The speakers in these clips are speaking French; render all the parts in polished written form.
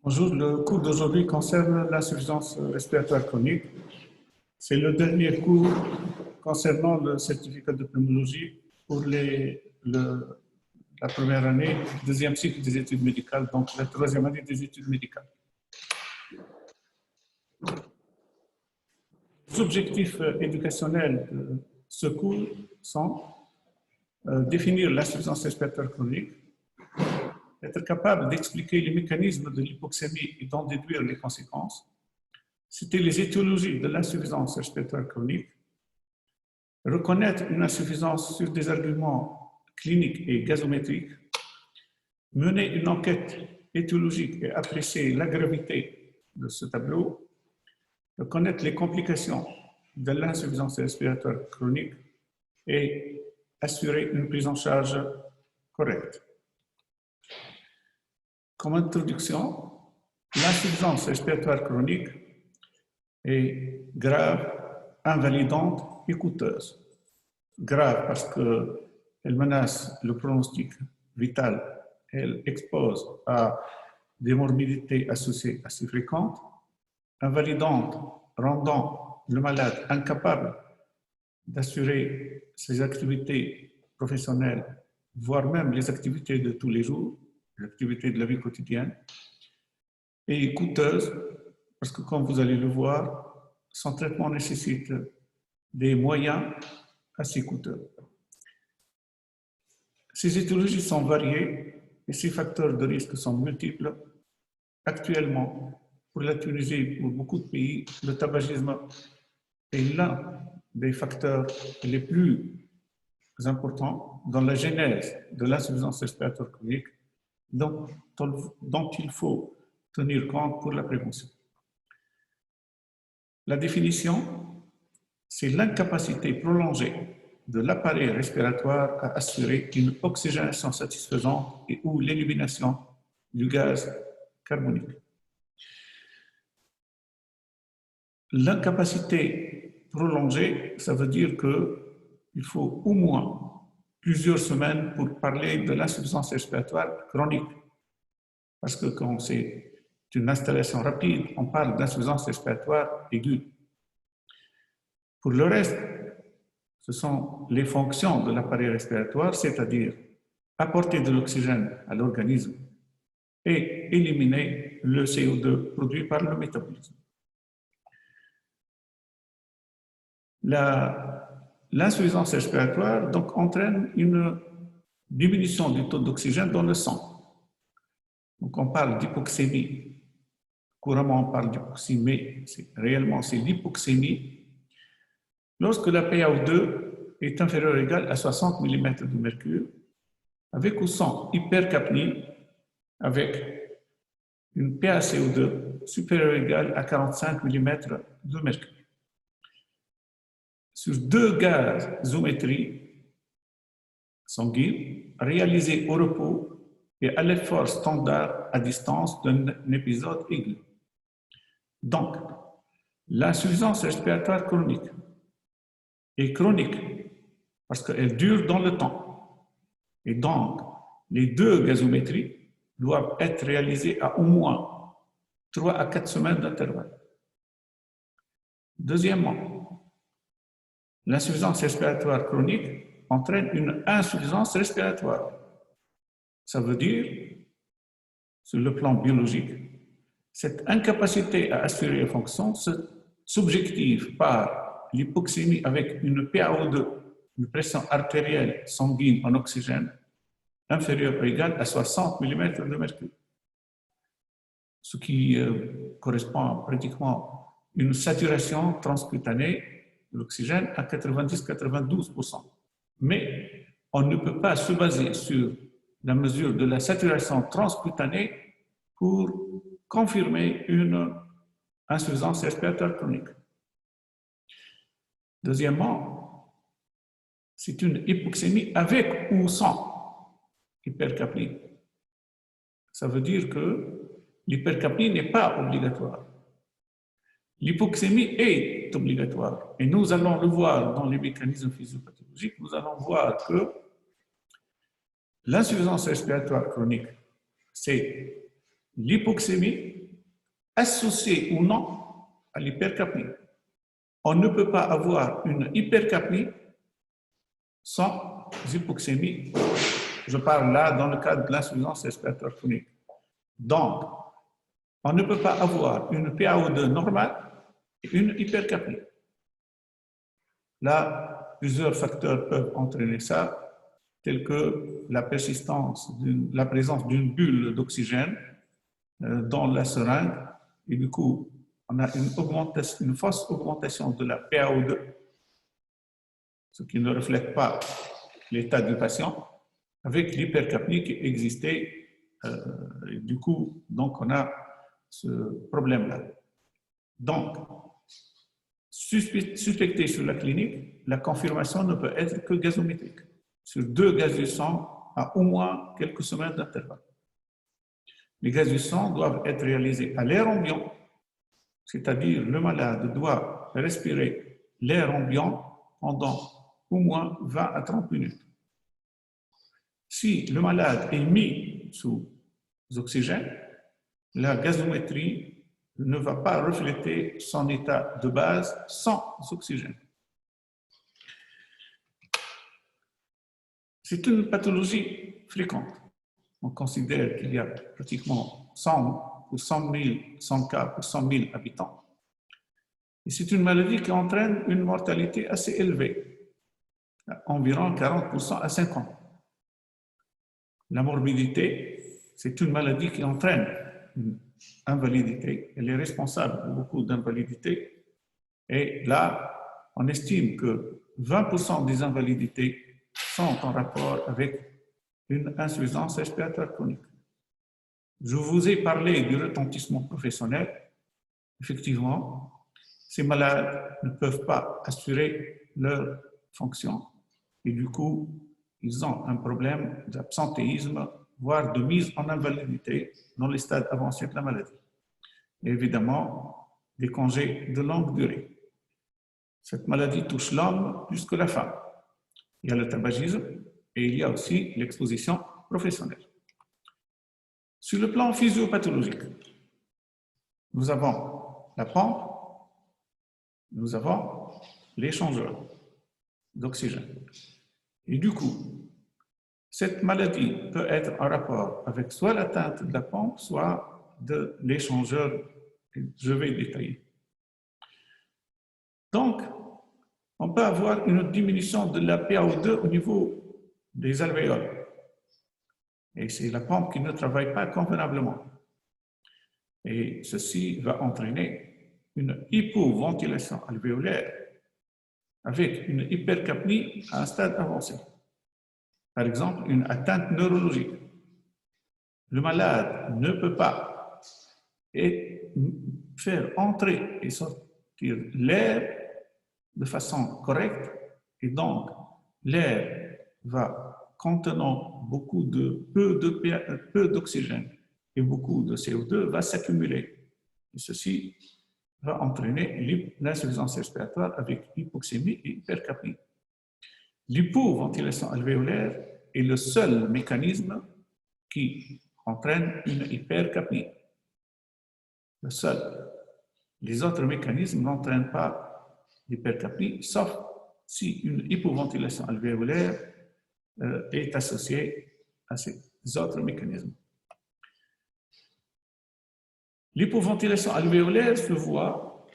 Bonjour, le cours d'aujourd'hui concerne l'insuffisance respiratoire chronique. C'est le dernier cours concernant le certificat de pneumologie pour la première année, deuxième cycle des études médicales, donc la troisième année des études médicales. Les objectifs éducationnels de ce cours sont définir l'insuffisance respiratoire chronique, être capable d'expliquer les mécanismes de l'hypoxémie et d'en déduire les conséquences, citer les étiologies de l'insuffisance respiratoire chronique, reconnaître une insuffisance sur des arguments cliniques et gazométriques, mener une enquête étiologique et apprécier la gravité de ce tableau, reconnaître les complications de l'insuffisance respiratoire chronique et assurer une prise en charge correcte. Comme introduction, l'insuffisance respiratoire chronique est grave, invalidante et coûteuse. Grave parce qu'elle menace le pronostic vital, elle expose à des morbidités associées assez fréquentes. Invalidante, rendant le malade incapable d'assurer ses activités professionnelles, voire même les activités de tous les jours, les activités de la vie quotidienne, et coûteuse, parce que comme vous allez le voir, son traitement nécessite des moyens assez coûteux. Ces étiologies sont variées et ces facteurs de risque sont multiples. Actuellement, pour la Tunisie et pour beaucoup de pays, le tabagisme est l'un des facteurs les plus importants dans la genèse de l'insuffisance respiratoire chronique, dont il faut tenir compte pour la prévention. La définition, c'est l'incapacité prolongée de l'appareil respiratoire à assurer une oxygénation satisfaisante et ou l'élimination du gaz carbonique. L'incapacité prolongée, ça veut dire qu'il faut au moins plusieurs semaines pour parler de l'insuffisance respiratoire chronique. Parce que quand c'est une installation rapide, on parle d'insuffisance respiratoire aiguë. Pour le reste, ce sont les fonctions de l'appareil respiratoire, c'est-à-dire apporter de l'oxygène à l'organisme et éliminer le CO2 produit par le métabolisme. L'insuffisance respiratoire donc, entraîne une diminution du taux d'oxygène dans le sang. Donc on parle d'hypoxémie. Couramment on parle d'hypoxémie, réellement c'est l'hypoxémie. Lorsque la PaO2 est inférieure ou égale à 60 mm de mercure, avec ou sans hypercapnie, avec une PaCO2 supérieure ou égale à 45 mm de mercure. Sur deux gazométries sanguines réalisées au repos et à l'effort standard à distance d'un épisode aigu. Donc, l'insuffisance respiratoire chronique est chronique parce qu'elle dure dans le temps. Et donc, les deux gazométries doivent être réalisées à au moins 3 à 4 semaines d'intervalle. Deuxièmement, l'insuffisance respiratoire chronique entraîne une insuffisance respiratoire. Ça veut dire, sur le plan biologique, cette incapacité à assurer les fonctions s'objective par l'hypoxémie avec une PaO2, une pression artérielle sanguine en oxygène, inférieure ou égale à 60 mm de mercure. Ce qui correspond à pratiquement une saturation transcutanée de l'oxygène à 90-92%. Mais on ne peut pas se baser sur la mesure de la saturation transcutanée pour confirmer une insuffisance respiratoire chronique. Deuxièmement, c'est une hypoxémie avec ou sans hypercapnie. Ça veut dire que l'hypercapnie n'est pas obligatoire. L'hypoxémie est obligatoire. Et nous allons le voir dans les mécanismes physiopathologiques, nous allons voir que l'insuffisance respiratoire chronique, c'est l'hypoxémie associée ou non à l'hypercapnie. On ne peut pas avoir une hypercapnie sans hypoxémie. Je parle là dans le cadre de l'insuffisance respiratoire chronique. Donc, on ne peut pas avoir une PaO2 normale et une hypercapnie. Là, plusieurs facteurs peuvent entraîner ça, tels que la persistance, la présence d'une bulle d'oxygène dans la seringue, et du coup, on a une fausse augmentation de la PaO2, ce qui ne reflète pas l'état du patient, avec l'hypercapnie qui existait. Et du coup, donc on a ce problème-là. Donc, suspecté sur la clinique, la confirmation ne peut être que gazométrique, sur 2 gaz du sang à au moins quelques semaines d'intervalle. Les gaz du sang doivent être réalisés à l'air ambiant, c'est-à-dire le malade doit respirer l'air ambiant pendant au moins 20 à 30 minutes. Si le malade est mis sous oxygène, la gazométrie ne va pas refléter son état de base sans oxygène. C'est une pathologie fréquente. On considère qu'il y a pratiquement 100 pour 100 000, 100 cas pour 100 000 habitants. Et c'est une maladie qui entraîne une mortalité assez élevée, environ 40% à 5 ans. La morbidité, c'est une maladie qui entraîne une invalidité. Elle est responsable de beaucoup d'invalidités. Et là, on estime que 20% des invalidités sont en rapport avec une insuffisance respiratoire chronique. Je vous ai parlé du retentissement professionnel. Effectivement, ces malades ne peuvent pas assurer leur fonction et du coup, ils ont un problème d'absentéisme, voire de mise en invalidité dans les stades avancés de la maladie. Et évidemment, des congés de longue durée. Cette maladie touche l'homme plus que la femme. Il y a le tabagisme et il y a aussi l'exposition professionnelle. Sur le plan physiopathologique, nous avons la pompe, nous avons l'échangeur d'oxygène. Et du coup, cette maladie peut être en rapport avec soit l'atteinte de la pompe, soit de l'échangeur que je vais détailler. Donc, on peut avoir une diminution de la PaO2 au niveau des alvéoles. Et c'est la pompe qui ne travaille pas convenablement. Et ceci va entraîner une hypoventilation alvéolaire avec une hypercapnie à un stade avancé. Par exemple, une atteinte neurologique. Le malade ne peut pas faire entrer et sortir l'air de façon correcte et donc l'air va contenant peu d'oxygène et beaucoup de CO2 va s'accumuler. Et ceci va entraîner l'insuffisance respiratoire avec hypoxémie et hypercapnie. L'hypoventilation alvéolaire est le seul mécanisme qui entraîne une hypercapnie. Le seul. Les autres mécanismes n'entraînent pas l'hypercapnie, sauf si une hypoventilation alvéolaire est associée à ces autres mécanismes. L'hypoventilation alvéolaire se voit,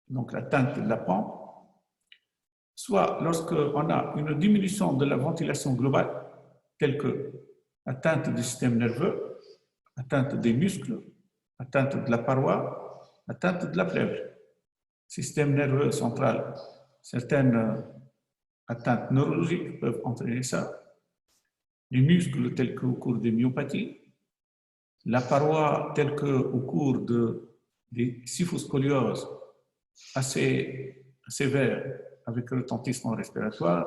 donc l'atteinte de la pompe, soit lorsqu'on a une diminution de la ventilation globale, telle que atteinte du système nerveux, atteinte des muscles, atteinte de la paroi, atteinte de la plèvre. Système nerveux central, certaines atteintes neurologiques peuvent entraîner ça. Les muscles tels qu'au cours des myopathies, la paroi telle qu'au cours des kyphoscolioses assez sévères avec retentissement respiratoire,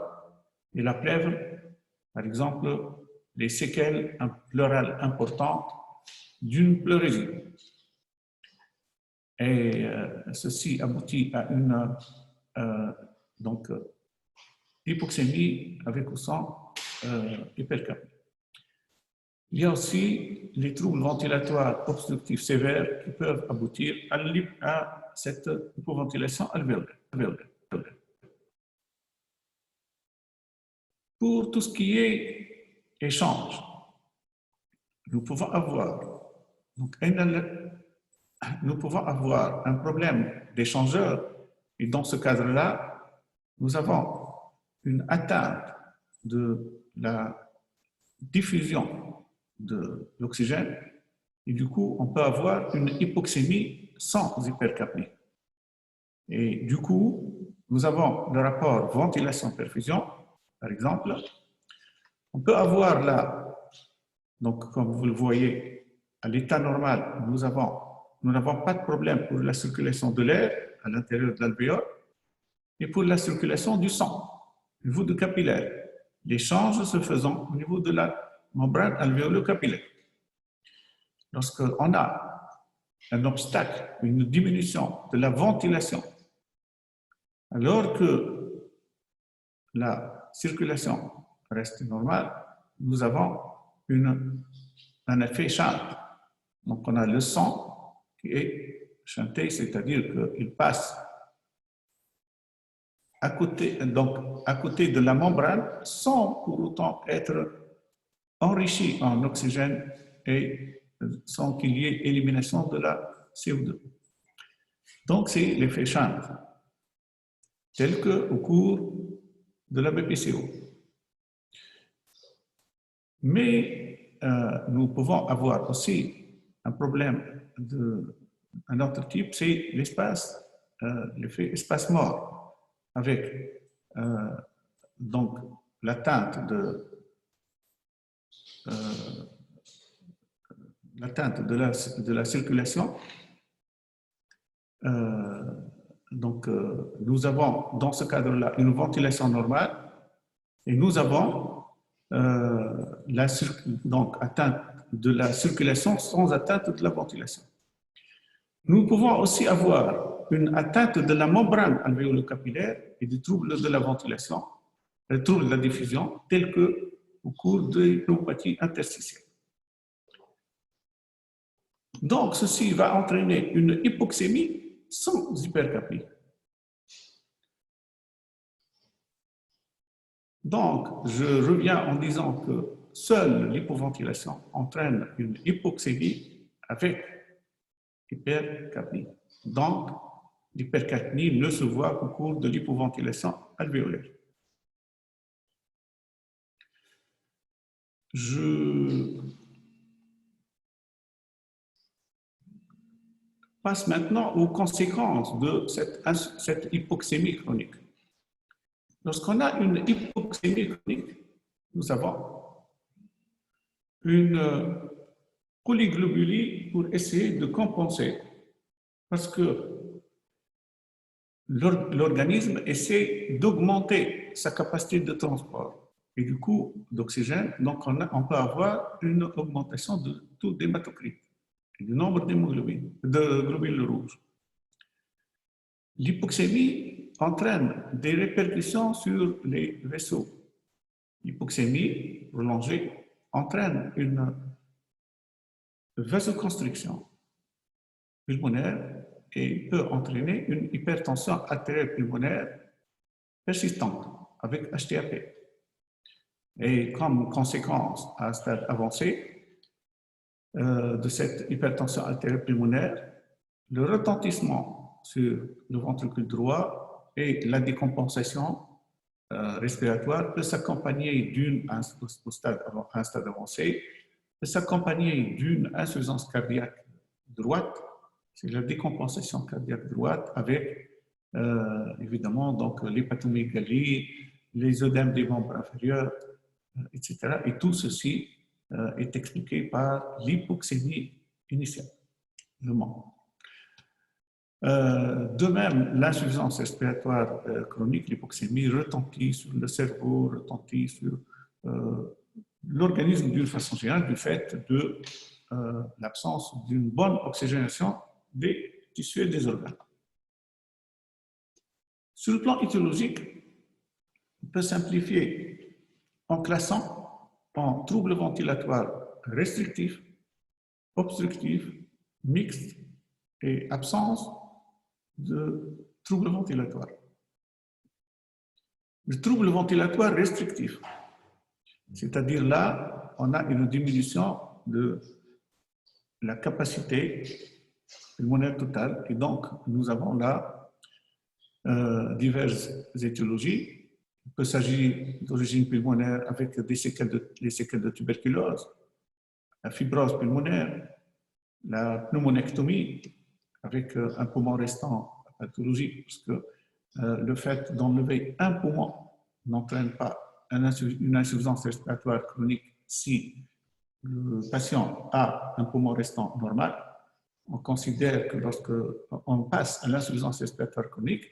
et la plèvre, par exemple, les séquelles pleurales importantes d'une pleurésie. Et ceci aboutit à une hypoxémie avec ou sans hypercapnie. Il y a aussi les troubles ventilatoires obstructifs sévères qui peuvent aboutir à cette hypoventilation alvéolaire. Pour tout ce qui est échange, nous pouvons avoir, un problème d'échangeur, et dans ce cadre-là, nous avons une atteinte de la diffusion de l'oxygène, et du coup, on peut avoir une hypoxémie sans hypercapnie. Et du coup, nous avons le rapport ventilation-perfusion, par exemple. On peut avoir là, donc comme vous le voyez, à l'état normal, nous n'avons pas de problème pour la circulation de l'air à l'intérieur de l'alvéole et pour la circulation du sang au niveau du capillaire. L'échange se faisant au niveau de la membrane alvéolo-capillaire. Lorsqu'on a un obstacle, une diminution de la ventilation, alors que la circulation reste normale, nous avons un effet chante. Donc, on a le sang qui est chanté, c'est-à-dire qu'il passe à côté de la membrane sans pour autant être enrichi en oxygène et sans qu'il y ait élimination de la CO2. Donc, c'est l'effet chante, tel qu'au cours de la BPCO. Mais nous pouvons avoir aussi un problème d'un autre type, c'est l'effet espace mort, avec donc l'atteinte de la circulation. Nous avons dans ce cadre-là une ventilation normale et nous avons donc atteinte de la circulation sans atteinte de la ventilation. Nous pouvons aussi avoir une atteinte de la membrane alvéolo-capillaire et des troubles de la ventilation, des troubles de la diffusion, tels que au cours de pneumopathie interstitielle. Donc, ceci va entraîner une hypoxémie sans hypercapnie. Donc, je reviens en disant que seule l'hypoventilation entraîne une hypoxémie avec hypercapnie. Donc, l'hypercapnie ne se voit qu'au cours de l'hypoventilation alvéolaire. Je passe maintenant aux conséquences de cette hypoxémie chronique. Lorsqu'on a une hypoxémie chronique, nous avons une polyglobulie pour essayer de compenser, parce que l'organisme essaie d'augmenter sa capacité de transport et du coup d'oxygène. Donc on peut avoir une augmentation de taux d'hématocrite et du nombre de globules rouges. L'hypoxémie entraîne des répercussions sur les vaisseaux. L'hypoxémie prolongée entraîne une vasoconstriction pulmonaire et peut entraîner une hypertension artérielle pulmonaire persistante avec HTAP. Et comme conséquence à un stade avancé de cette hypertension artérielle pulmonaire, le retentissement sur le ventricule droit et la décompensation respiratoire peut s'accompagner à un stade avancé, peut s'accompagner d'une insuffisance cardiaque droite, c'est la décompensation cardiaque droite avec évidemment donc l'hépatomégalie, les œdèmes des membres inférieurs, etc. Et tout ceci est expliqué par l'hypoxémie initiale, le manque. De même, l'insuffisance respiratoire chronique, l'hypoxémie, retentit sur le cerveau, retentit sur l'organisme d'une façon générale du fait de l'absence d'une bonne oxygénation des tissus et des organes. Sur le plan étiologique, on peut simplifier en classant en troubles ventilatoires restrictifs obstructif, mixte et absence de troubles ventilatoires. Le trouble ventilatoire restrictif, c'est-à-dire là, on a une diminution de la capacité pulmonaire totale et donc nous avons là diverses étiologies. Il peut s'agir d'origine pulmonaire avec les séquelles de tuberculose, la fibrose pulmonaire, la pneumonectomie avec un poumon restant pathologique, parce que le fait d'enlever un poumon n'entraîne pas une insuffisance respiratoire chronique si le patient a un poumon restant normal. On considère que lorsqu'on passe à l'insuffisance respiratoire chronique,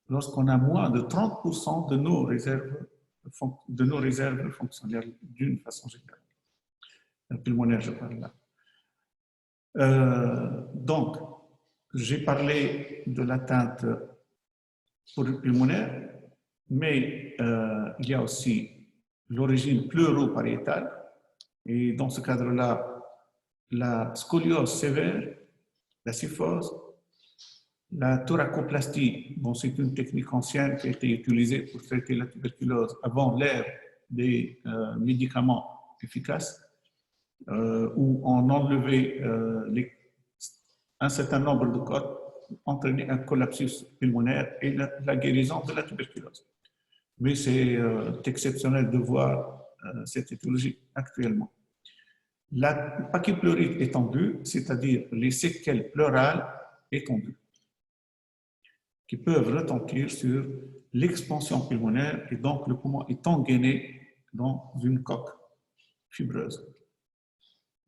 lorsqu'on a moins de 30% de nos réserves fonctionnelles d'une façon générale. Pulmonaire, je parle là. Donc, j'ai parlé de l'atteinte pulmonaire, mais il y a aussi l'origine pleuropariétale. Et dans ce cadre-là, la scoliose sévère, la syphose, la thoracoplastie, bon, c'est une technique ancienne qui a été utilisée pour traiter la tuberculose avant l'ère des médicaments efficaces, où on enlevait un certain nombre de côtes, entraînait un collapsus pulmonaire et la guérison de la tuberculose. Mais c'est exceptionnel de voir cette étiologie actuellement. La pachypleurite étendue, c'est-à-dire les séquelles pleurales étendues, qui peuvent retentir sur l'expansion pulmonaire et donc le poumon est engainé dans une coque fibreuse.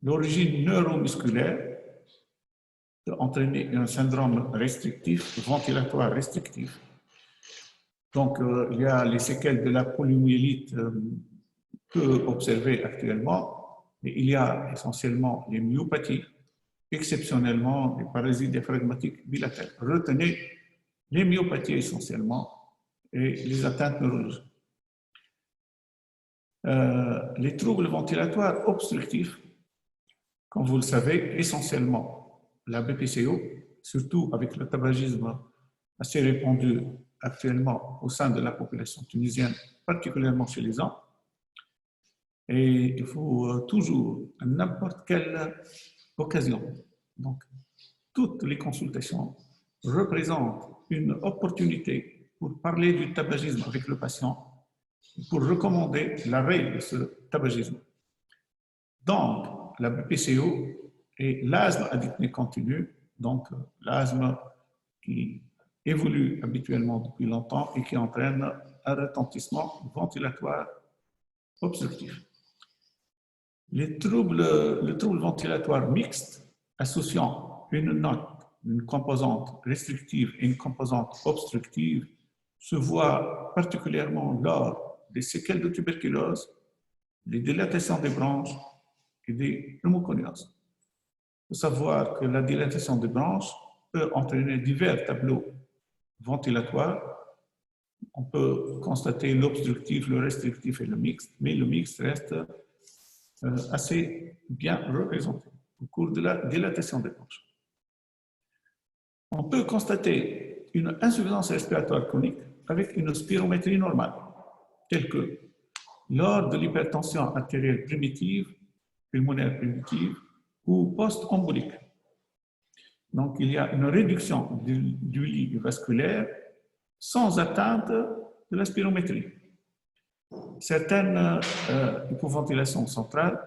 L'origine neuromusculaire peut entraîner un syndrome restrictif, ventilatoire restrictif. Donc, il y a les séquelles de la polymyélite peu observées actuellement, mais il y a essentiellement les myopathies, exceptionnellement les parasites diaphragmatiques bilatérales. Retenez les myopathies essentiellement et les atteintes neurologiques. Les troubles ventilatoires obstructifs, comme vous le savez, essentiellement la BPCO, surtout avec le tabagisme assez répandu actuellement au sein de la population tunisienne, particulièrement chez les hommes. Et il faut toujours, à n'importe quelle occasion, donc toutes les consultations représentent une opportunité pour parler du tabagisme avec le patient, pour recommander l'arrêt de ce tabagisme. Donc, la BPCO et l'asthme à dyspnée continue, donc l'asthme qui évolue habituellement depuis longtemps et qui entraîne un retentissement ventilatoire obstructif. Le trouble ventilatoire mixte associant une note, une composante restrictive et une composante obstructive se voit particulièrement lors des séquelles de tuberculose, des dilatations des branches et des pneumoconioses. Il faut savoir que la dilatation des branches peut entraîner divers tableaux ventilatoires. On peut constater l'obstructif, le restrictif et le mixte, mais le mixte reste assez bien représenté au cours de la dilatation des branches. On peut constater une insuffisance respiratoire chronique avec une spirométrie normale, telle que lors de l'hypertension artérielle primitive, pulmonaire primitive ou post-embolique. Donc, il y a une réduction du lit vasculaire sans atteinte de la spirométrie. Certaines hypoventilations centrales,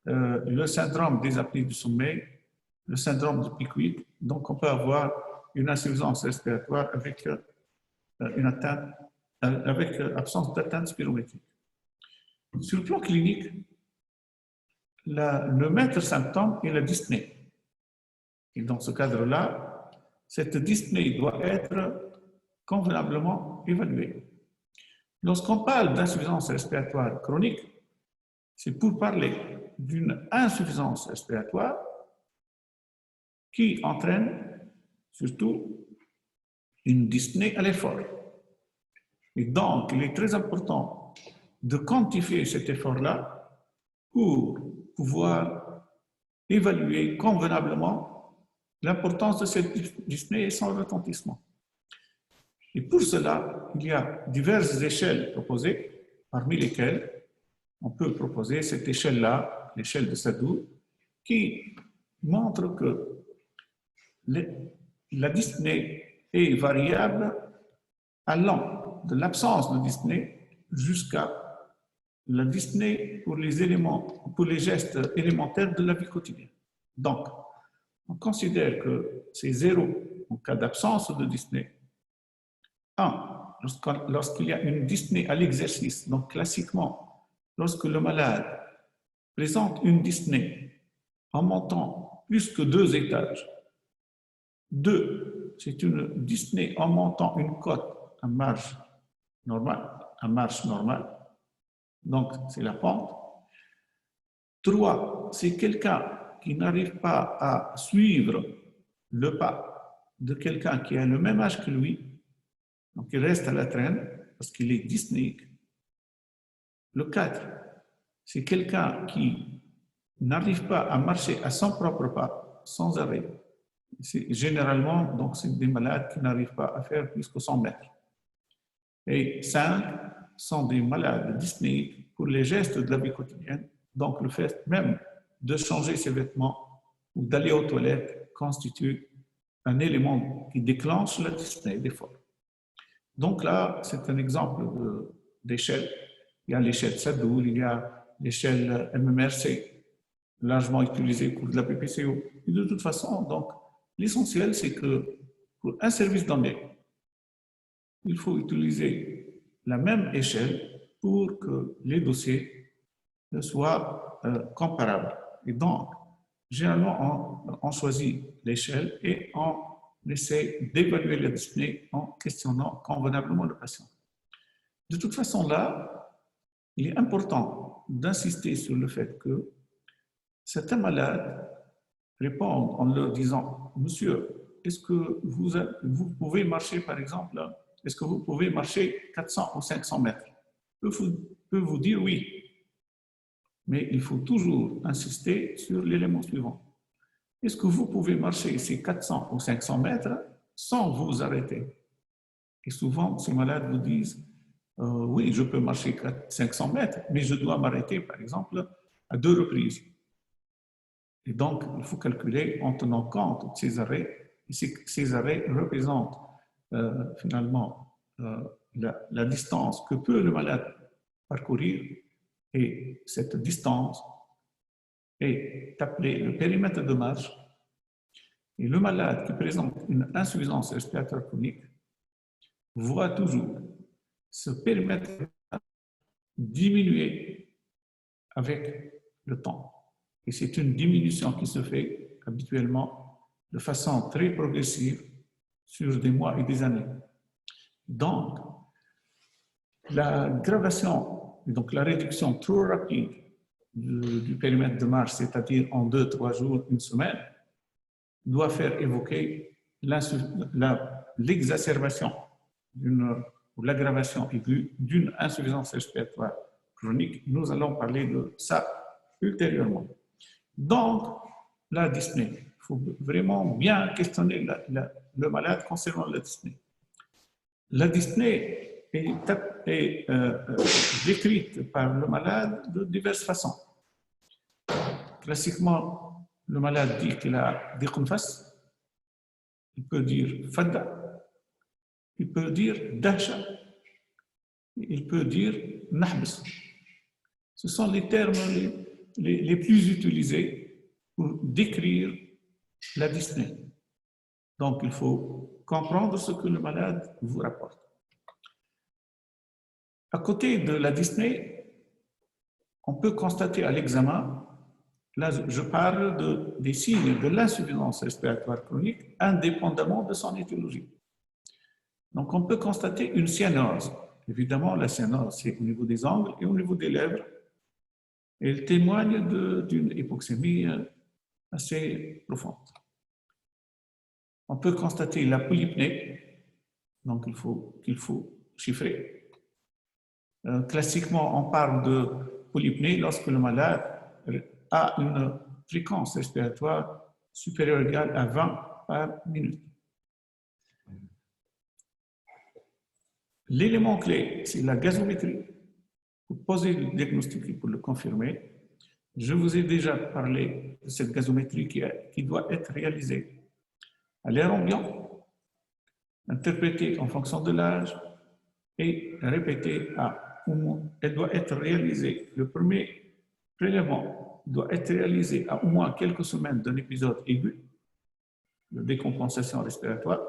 le syndrome des apnées du sommeil, le syndrome de Pickwick, donc on peut avoir une insuffisance respiratoire avec une atteinte, avec absence d'atteinte spirométrique. Sur le plan clinique, le maître symptôme est la dyspnée. Et dans ce cadre-là, cette dyspnée doit être convenablement évaluée. Lorsqu'on parle d'insuffisance respiratoire chronique, c'est pour parler d'une insuffisance respiratoire qui entraîne surtout une dyspnée à l'effort. Et donc, il est très important de quantifier cet effort-là pour pouvoir évaluer convenablement l'importance de cette dyspnée et son retentissement. Et pour cela, il y a diverses échelles proposées, parmi lesquelles on peut proposer cette échelle-là, l'échelle de Sadoul, qui montre que la dyspnée est variable allant de l'absence de dyspnée jusqu'à la dyspnée pour les gestes élémentaires de la vie quotidienne. Donc, on considère que c'est 0 en cas d'absence de dyspnée. 1. Lorsqu'il y a une dyspnée à l'exercice, donc classiquement, lorsque le malade présente une dyspnée en montant plus que 2 étages. 2. C'est une dyspnée en montant une côte à marche normale. Donc, c'est la pente. 3. C'est quelqu'un qui n'arrive pas à suivre le pas de quelqu'un qui a le même âge que lui. Donc, il reste à la traîne parce qu'il est dyspnéique. Le 4. C'est quelqu'un qui n'arrive pas à marcher à son propre pas, sans arrêt. Généralement, donc, c'est des malades qui n'arrivent pas à faire plus que 100 mètres. Et 5 sont des malades dyspnéiques pour les gestes de la vie quotidienne. Donc, le fait même de changer ses vêtements ou d'aller aux toilettes constitue un élément qui déclenche la dyspnée des fois. Donc là, c'est un exemple d'échelle. Il y a l'échelle Sadoul, il y a l'échelle MMRC, largement utilisée pour de la PPCO. Et de toute façon, donc, l'essentiel, c'est que pour un service donné, il faut utiliser la même échelle pour que les dossiers soient comparables. Et donc, généralement, on choisit l'échelle et on essaie d'évaluer la dyspnée en questionnant convenablement le patient. De toute façon, là, il est important d'insister sur le fait que certains malades répondent en leur disant « Monsieur, est-ce que vous pouvez marcher, par exemple, est-ce que vous pouvez marcher 400 ou 500 mètres ?» Je peux vous dire oui. Mais il faut toujours insister sur l'élément suivant. Est-ce que vous pouvez marcher ces 400 ou 500 mètres sans vous arrêter? Et souvent, ces malades vous disent oui, je peux marcher 500 mètres, mais je dois m'arrêter, par exemple, à 2 reprises. Et donc, il faut calculer en tenant compte de ces arrêts. Et ces arrêts représentent finalement la distance que peut le malade parcourir. Et cette distance est appelée le périmètre de marche. Et le malade qui présente une insuffisance respiratoire chronique voit toujours ce périmètre diminuer avec le temps. Et c'est une diminution qui se fait habituellement de façon très progressive sur des mois et des années. Donc, donc la réduction trop rapide du périmètre de marche, c'est-à-dire en 2, 3 jours, une semaine, doit faire évoquer l'exacerbation ou l'aggravation aiguë d'une insuffisance respiratoire chronique. Nous allons parler de ça ultérieurement. Donc, la dyspnée. Il faut vraiment bien questionner le malade concernant la dyspnée. La dyspnée est décrite par le malade de diverses façons. Classiquement, le malade dit qu'il a des qunfas, il peut dire fadda, il peut dire dahsha, il peut dire nahbs. Ce sont les termes les plus utilisés pour décrire la dyspnée. Donc, il faut comprendre ce que le malade vous rapporte. À côté de la dyspnée, on peut constater à l'examen, là je parle des signes de l'insuffisance respiratoire chronique indépendamment de son étiologie. Donc on peut constater une cyanose. Évidemment, la cyanose, c'est au niveau des angles et au niveau des lèvres. Elle témoigne d'une hypoxémie assez profonde. On peut constater la polypnée, donc qu'il faut chiffrer. Classiquement, on parle de polypnée lorsque le malade a une fréquence respiratoire supérieure ou égale à 20 par minute. L'élément clé, c'est la gazométrie. Pour poser le diagnostic et pour le confirmer, je vous ai déjà parlé de cette gazométrie qui doit être réalisée à l'air ambiant, interprétée en fonction de l'âge et répétée elle doit être réalisée. Le premier prélèvement doit être réalisé à au moins quelques semaines d'un épisode aigu de décompensation respiratoire.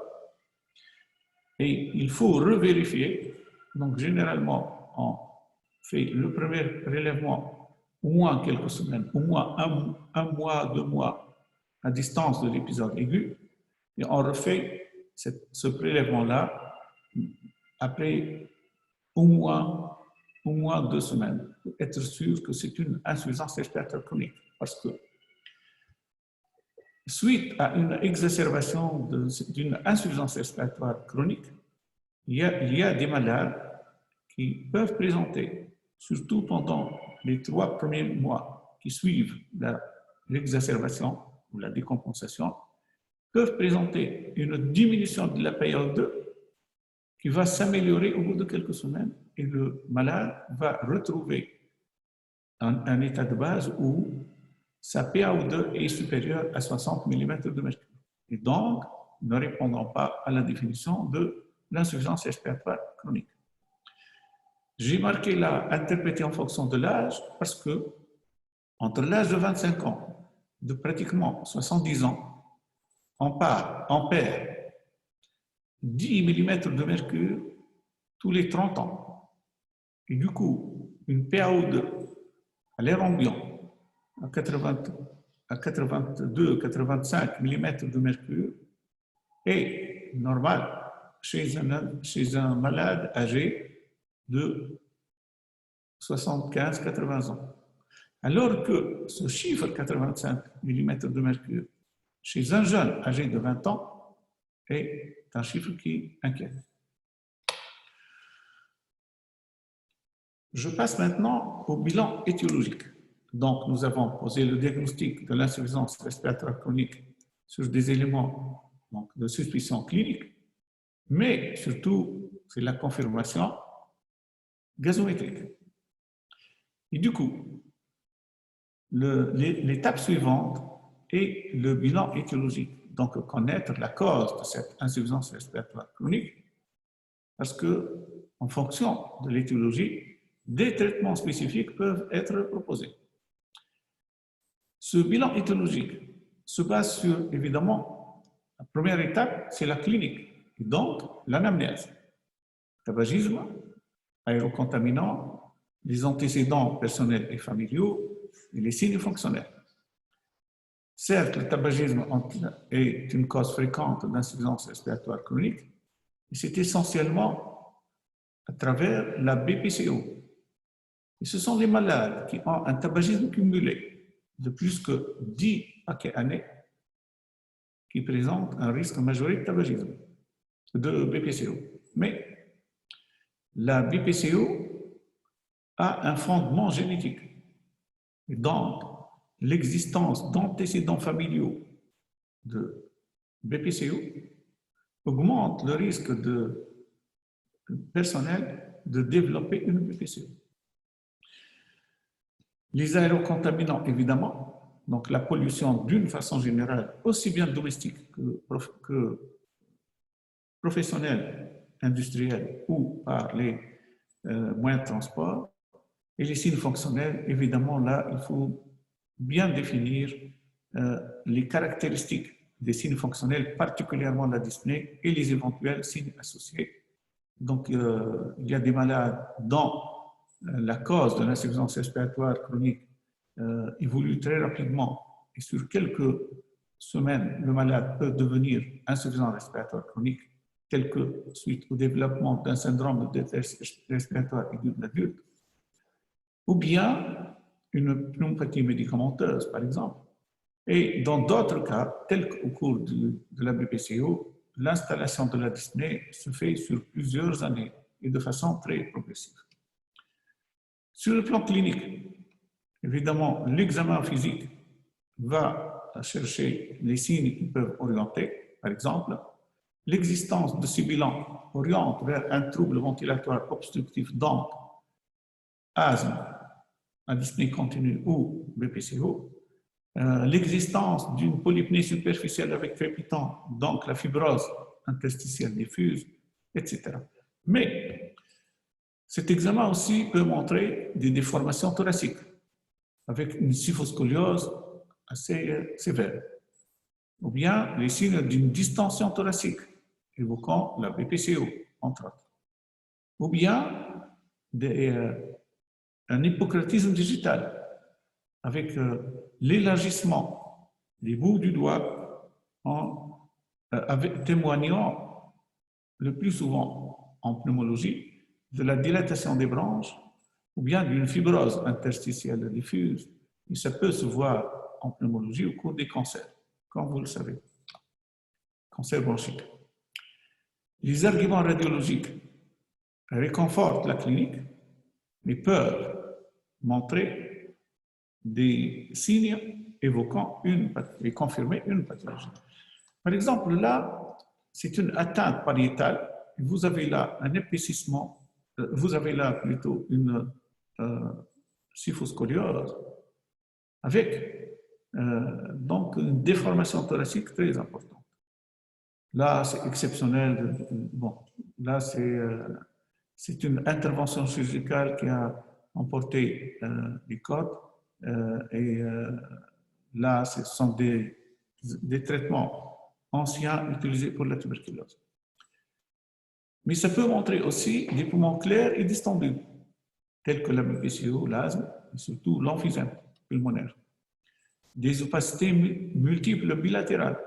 Et il faut revérifier. Donc, généralement, on fait le premier prélèvement au moins quelques semaines, au moins un mois, 2 mois à distance de l'épisode aigu. Et on refait ce prélèvement-là après au moins 2 semaines pour être sûr que c'est une insuffisance respiratoire chronique. Parce que suite à une exacerbation d'une insuffisance respiratoire chronique, il y a des malades qui peuvent présenter, surtout pendant les 3 premiers mois qui suivent l'exacerbation ou la décompensation, peuvent présenter une diminution de la PaO2 qui va s'améliorer au bout de quelques semaines et le malade va retrouver un état de base où sa PaO2 est supérieure à 60 mm de mercure. Et donc, ne répondant pas à la définition de l'insuffisance respiratoire chronique. J'ai marqué là, interprété en fonction de l'âge, parce que entre l'âge de 25 ans, de pratiquement 70 ans, on perd 10 mm de mercure tous les 30 ans. Et du coup, une PaO2 à l'air ambiant à 82-85 mm de mercure est normal chez un malade âgé de 75-80 ans. Alors que ce chiffre 85 mm de mercure chez un jeune âgé de 20 ans est un chiffre qui inquiète. Je passe maintenant au bilan étiologique. Donc, nous avons posé le diagnostic de l'insuffisance respiratoire chronique sur des éléments donc, de suspicion clinique, mais surtout, c'est la confirmation gazométrique. Et du coup, l'étape suivante est le bilan étiologique. Donc, connaître la cause de cette insuffisance respiratoire chronique, parce que, en fonction de l'étiologie, des traitements spécifiques peuvent être proposés. Ce bilan étiologique se base sur, évidemment, la première étape, c'est la clinique, et donc l'anamnèse. Tabagisme, aérocontaminants, les antécédents personnels et familiaux, et les signes fonctionnels. Certes, le tabagisme est une cause fréquente d'insuffisance respiratoire chronique, et c'est essentiellement à travers la BPCO. Et ce sont les malades qui ont un tabagisme cumulé de plus que 10 paquets années qui présentent un risque majoré de tabagisme, de BPCO. Mais la BPCO a un fondement génétique. Et donc, l'existence d'antécédents familiaux de BPCO augmente le risque personnel de développer une BPCO. Les aérocontaminants, évidemment, donc la pollution d'une façon générale, aussi bien domestique que professionnelle, industrielle ou par les moyens de transport. Et les signes fonctionnels, évidemment, là, il faut bien définir les caractéristiques des signes fonctionnels, particulièrement la dyspnée et les éventuels signes associés. Donc, il y a des malades dont la cause de l'insuffisance respiratoire chronique évolue très rapidement et sur quelques semaines, le malade peut devenir insuffisant respiratoire chronique, tel que suite au développement d'un syndrome de détresse respiratoire aiguë de l'adulte, ou bien une pneumopathie médicamenteuse, par exemple. Et dans d'autres cas, tels qu'au cours de la BPCO, l'installation de la dyspnée se fait sur plusieurs années et de façon très progressive. Sur le plan clinique, évidemment, l'examen physique va chercher les signes qui peuvent orienter. Par exemple, l'existence de ce bilan oriente vers un trouble ventilatoire obstructif, donc asthme à dyspnée continue ou BPCO. L'existence d'une polypnée superficielle avec crépitant, donc la fibrose interstitielle diffuse, etc. Mais cet examen aussi peut montrer des déformations thoraciques avec une kyphoscoliose assez sévère, ou bien les signes d'une distension thoracique évoquant la BPCO, entre autres, ou bien un hypocratisme digital avec l'élargissement des bouts du doigt témoignant le plus souvent en pneumologie de la dilatation des branches ou bien d'une fibrose interstitielle diffuse. Et ça peut se voir en pneumologie au cours des cancers, comme vous le savez, cancer bronchique. Les arguments radiologiques réconfortent la clinique, mais peuvent montrer des signes évoquant et confirmer une pathologie. Par exemple, là, c'est une atteinte pariétale. Vous avez là un épaississement, vous avez là plutôt une kyphoscoliose avec donc une déformation thoracique très importante. Là, c'est exceptionnel. Bon, là, c'est une intervention chirurgicale qui a emporté les côtes et là, ce sont des traitements anciens utilisés pour la tuberculose. Mais ça peut montrer aussi des poumons clairs et distendus, tels que la BPCO, l'asthme et surtout l'emphysème pulmonaire. Des opacités multiples bilatérales,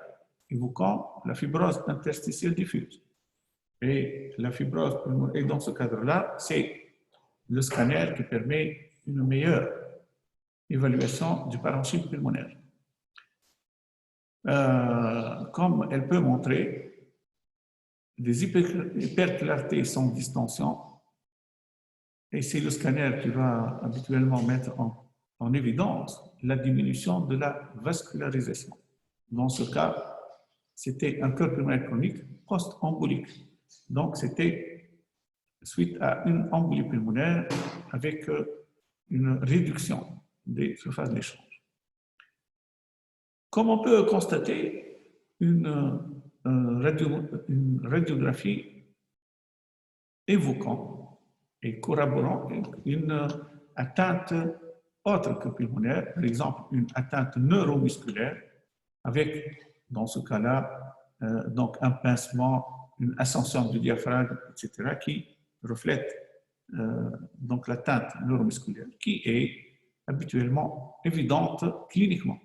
évoquant la fibrose interstitielle diffuse. Et la fibrose pulmonaire, et dans ce cadre-là, c'est le scanner qui permet une meilleure évaluation du parenchyme pulmonaire. Comme elle peut montrer des hyperclarités sans distension, et c'est le scanner qui va habituellement mettre en évidence la diminution de la vascularisation. Dans ce cas, c'était un cœur pulmonaire chronique post-embolique. Donc, c'était suite à une embolie pulmonaire avec une réduction des surfaces d'échange. Comme on peut constater, une radiographie évoquant et corroborant une atteinte autre que pulmonaire, par exemple une atteinte neuromusculaire, avec, dans ce cas-là, donc un pincement, une ascension du diaphragme, etc., qui reflète donc l'atteinte neuromusculaire, qui est habituellement évidente cliniquement.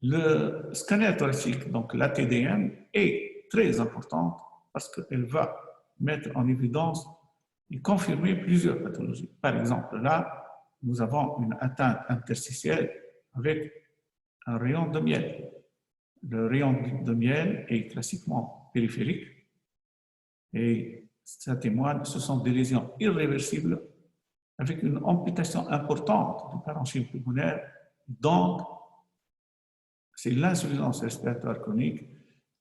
Le scanner thoracique, donc l'ATDM, est très importante parce qu'elle va mettre en évidence et confirmer plusieurs pathologies. Par exemple, là, nous avons une atteinte interstitielle avec un rayon de miel. Le rayon de miel est classiquement périphérique et ça témoigne, ce sont des lésions irréversibles avec une amputation importante du parenchyme pulmonaire. Donc, c'est l'insuffisance respiratoire chronique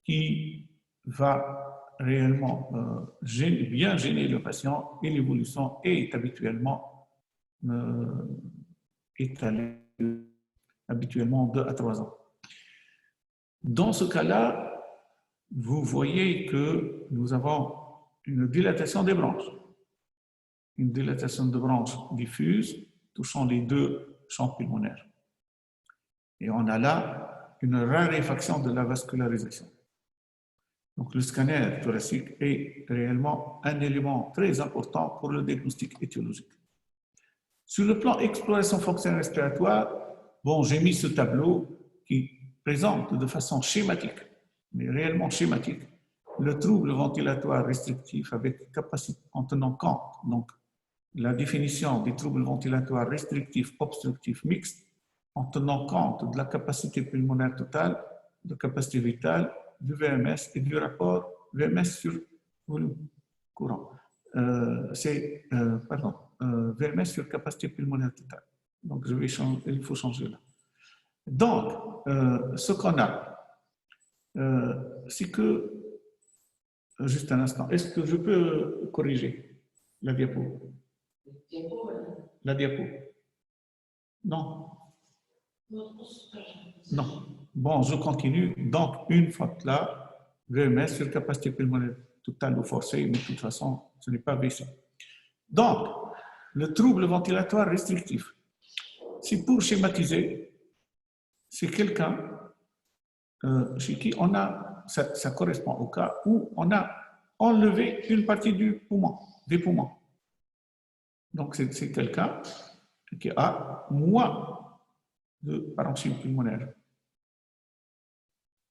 qui va réellement bien gêner le patient et l'évolution est habituellement étalée habituellement 2 à 3 ans. Dans ce cas-là, vous voyez que nous avons une dilatation des branches. Une dilatation de branches diffuse touchant les deux champs pulmonaires. Et on a là une raréfaction de la vascularisation. Donc le scanner thoracique est réellement un élément très important pour le diagnostic étiologique. Sur le plan exploration fonctionnelle respiratoire, bon, j'ai mis ce tableau qui présente de façon schématique, mais réellement schématique, le trouble ventilatoire restrictif avec capacité en tenant compte, donc la définition des troubles ventilatoires restrictifs obstructifs mixtes, en tenant compte de la capacité pulmonaire totale, de capacité vitale, du VMS et du rapport VMS sur volume courant. VMS sur capacité pulmonaire totale. Donc, il faut changer là. Donc, ce qu'on a, c'est que, juste un instant, est-ce que je peux corriger la diapo? La diapo? Non. Non. Bon, je continue. Donc, une fois là, VMS sur capacité pulmonaire totale ou forcée, mais de toute façon, ce n'est pas VC. Donc, le trouble ventilatoire restrictif, c'est pour schématiser, c'est quelqu'un chez qui on a, ça correspond au cas où on a enlevé une partie du poumon, des poumons. Donc, c'est quelqu'un qui a moins de parenchyme pulmonaire.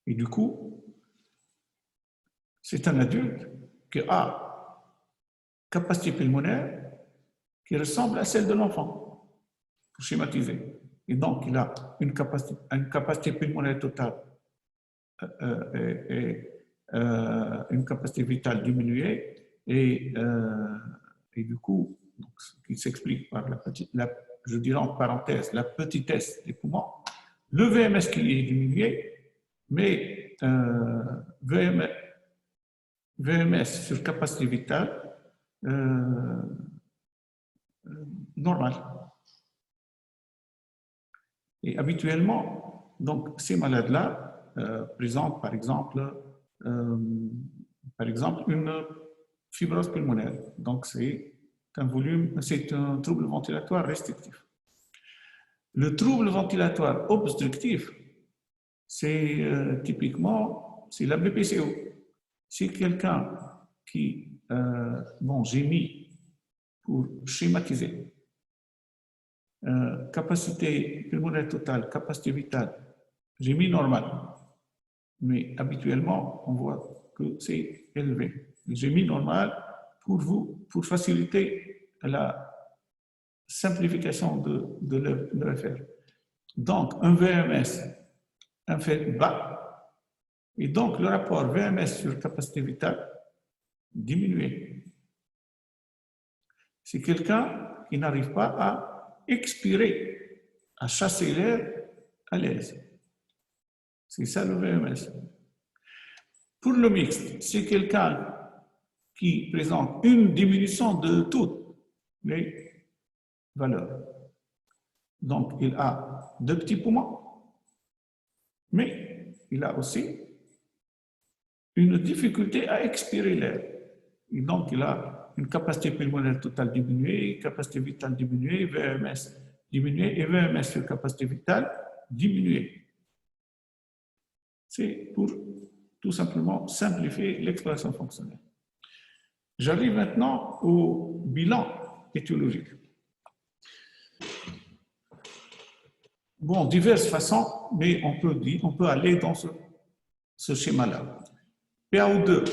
Et du coup, c'est un adulte qui a capacité pulmonaire qui ressemble à celle de l'enfant, pour schématiser. Et donc, il a une capacité pulmonaire totale une capacité vitale diminuée et du coup, donc, ce qui s'explique par je dirais en parenthèse, la petitesse des poumons, le VMS qui est diminué, mais VMS sur capacité vitale normale. Et habituellement, donc, ces malades-là présentent par exemple une fibrose pulmonaire. Donc, c'est un trouble ventilatoire restrictif. Le trouble ventilatoire obstructif, c'est typiquement, c'est la BPCO. C'est quelqu'un qui, bon, j'ai mis pour schématiser, capacité pulmonaire totale, capacité vitale, j'ai mis normal, mais habituellement, on voit que c'est élevé. J'ai mis normal pour faciliter la simplification de le faire. Donc, un VMS bas, et donc le rapport VMS sur capacité vitale diminué. C'est quelqu'un qui n'arrive pas à expirer, à chasser l'air à l'aise. C'est ça le VMS. Pour le mixte, c'est quelqu'un qui présente une diminution de toutes les valeurs. Donc, il a 2 petits poumons, mais il a aussi une difficulté à expirer l'air. Et donc, il a une capacité pulmonaire totale diminuée, capacité vitale diminuée, VMS diminuée et VMS sur capacité vitale diminuée. C'est pour tout simplement simplifier l'expression fonctionnelle. J'arrive maintenant au bilan étiologique. Bon, diverses façons, mais on peut aller dans ce schéma-là. PaO2